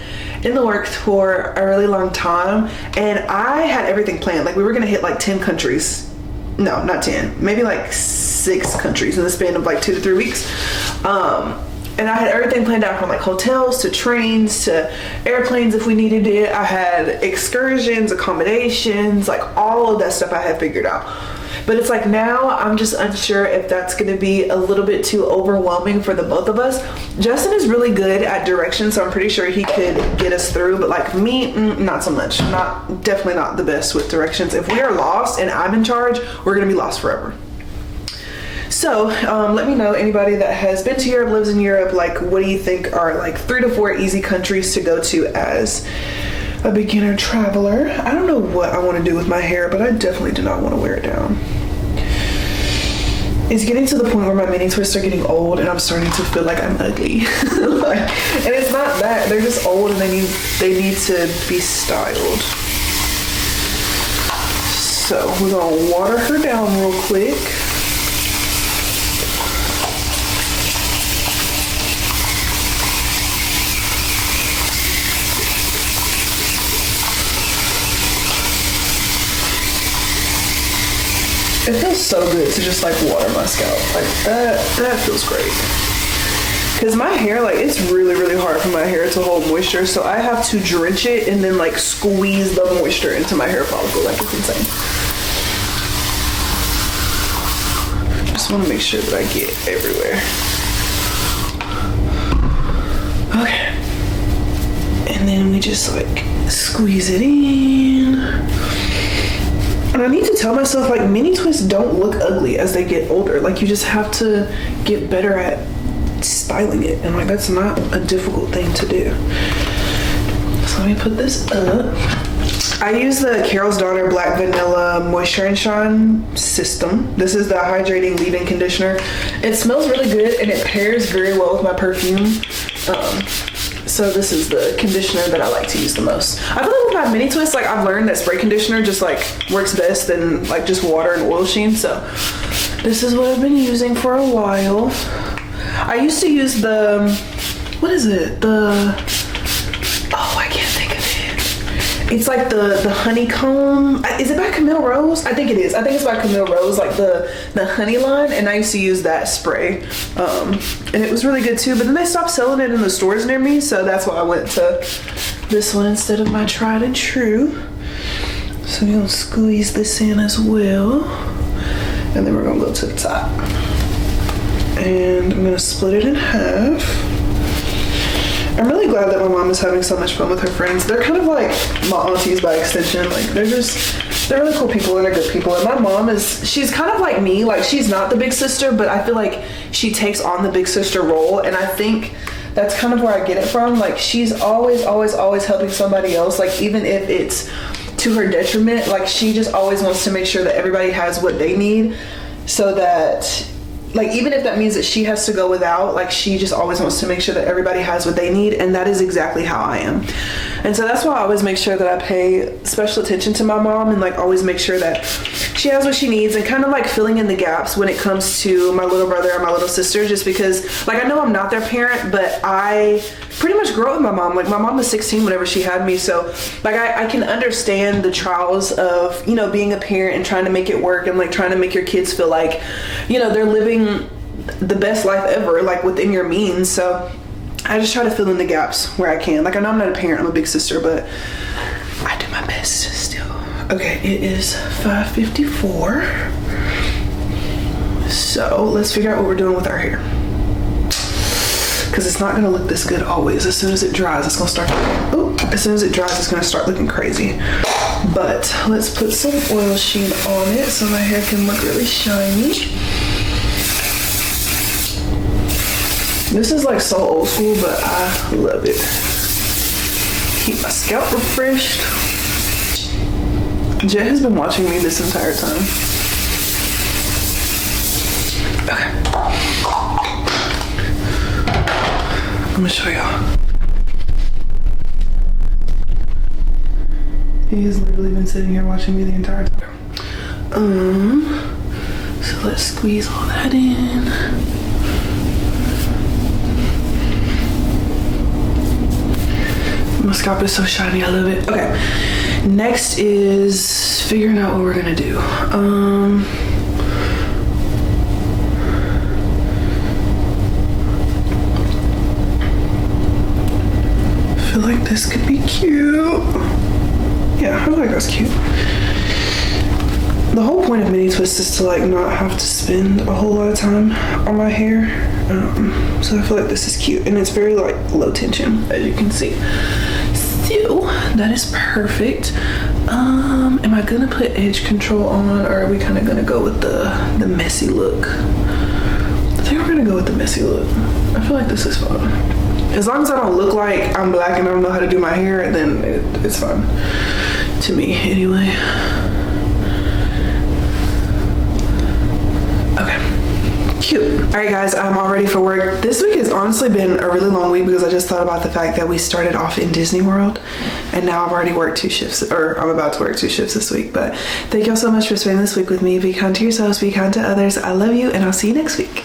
in the works for a really long time, and I had everything planned. Like we were gonna hit like 10 countries. No, not 10, maybe like 6 countries in the span of like 2 to 3 weeks. And I had everything planned out, from like hotels to trains to airplanes if we needed it. I had excursions, accommodations, like all of that stuff I had figured out. But it's like now I'm just unsure if that's going to be a little bit too overwhelming for the both of us. Justin is really good at directions, so I'm pretty sure he could get us through. But like me, not so much. Definitely not the best with directions. If we are lost and I'm in charge, we're going to be lost forever. So let me know, anybody that has been to Europe, lives in Europe, like what do you think are like 3 to 4 easy countries to go to as a beginner traveler? I don't know what I want to do with my hair, but I definitely do not want to wear it down. It's getting to the point where my mini twists are getting old and I'm starting to feel like I'm ugly. And it's not that, they're just old and they need to be styled. So we're gonna water her down real quick. It feels so good to just like water my scalp. Like that feels great. Cause my hair, like it's really, really hard for my hair to hold moisture. So I have to drench it and then like squeeze the moisture into my hair follicle. Like it's insane. Just want to make sure that I get everywhere. Okay. And then we just like squeeze it in. And I need to tell myself, like, mini twists don't look ugly as they get older. Like, you just have to get better at styling it. And, like, that's not a difficult thing to do. So let me put this up. I use the Carol's Daughter Black Vanilla Moisture and Shine system. This is the hydrating leave-in conditioner. It smells really good, and it pairs very well with my perfume. So this is the conditioner that I like to use the most. I feel like with my mini twist, like I've learned that spray conditioner just like works best than like just water and oil sheen. So this is what I've been using for a while. I used to use the, what is it? I can't think of it. It's like the honeycomb. Is it by Camille Rose? I think it is. I think it's by Camille Rose, like the honey line. And I used to use that spray. And it was really good too. But then they stopped selling it in the stores near me. So that's why I went to this one instead of my tried and true. So we're going to squeeze this in as well. And then we're going to go to the top. And I'm going to split it in half. I'm really glad that my mom is having so much fun with her friends. They're kind of like my aunties by extension. Like they're really cool people and they're good people. And my mom she's kind of like me. Like she's not the big sister, but I feel like she takes on the big sister role. And I think that's kind of where I get it from. Like she's always helping somebody else. Like even if it's to her detriment, like she just always wants to make sure that everybody has what they need, so that like even if that means that she has to go without, like she just always wants to make sure that everybody has what they need. And that is exactly how I am. And so that's why I always make sure that I pay special attention to my mom and like always make sure that she has what she needs, and kind of like filling in the gaps when it comes to my little brother and my little sister, just because like I know I'm not their parent, but I pretty much grew up with my mom. Like my mom was 16 whenever she had me, so like I can understand the trials of, you know, being a parent and trying to make it work and like trying to make your kids feel like, you know, they're living the best life ever, like within your means. So I just try to fill in the gaps where I can. Like I know I'm not a parent, I'm a big sister, but I do my best still. Okay, it is 5:54. So let's figure out what we're doing with our hair, because it's not gonna look this good always. As soon as it dries, it's gonna start, as soon as it dries, it's gonna start looking crazy. But let's put some oil sheen on it so my hair can look really shiny. This is like so old school, but I love it. Keep my scalp refreshed. Jet has been watching me this entire time. Okay. I'm gonna show y'all. He's literally been sitting here watching me the entire time. So let's squeeze all that in. My scalp is so shiny, I love it. Okay, next is figuring out what we're gonna do. I feel like this could be cute. Yeah, I feel like that's cute. The whole point of mini twists is to like not have to spend a whole lot of time on my hair. So I feel like this is cute, and it's very like low tension, as you can see. So that is perfect. Am I gonna put edge control on, or are we kind of gonna go with the messy look? I think we're gonna go with the messy look. I feel like this is fun. As long as I don't look like I'm black and I don't know how to do my hair, then it's fun. To me, anyway. Okay, cute. All right, guys, I'm all ready for work. This week has honestly been a really long week because I just thought about the fact that we started off in Disney World and now I've already worked 2 shifts, or I'm about to work 2 shifts this week. But thank y'all so much for spending this week with me. Be kind to yourselves, be kind to others. I love you, and I'll see you next week.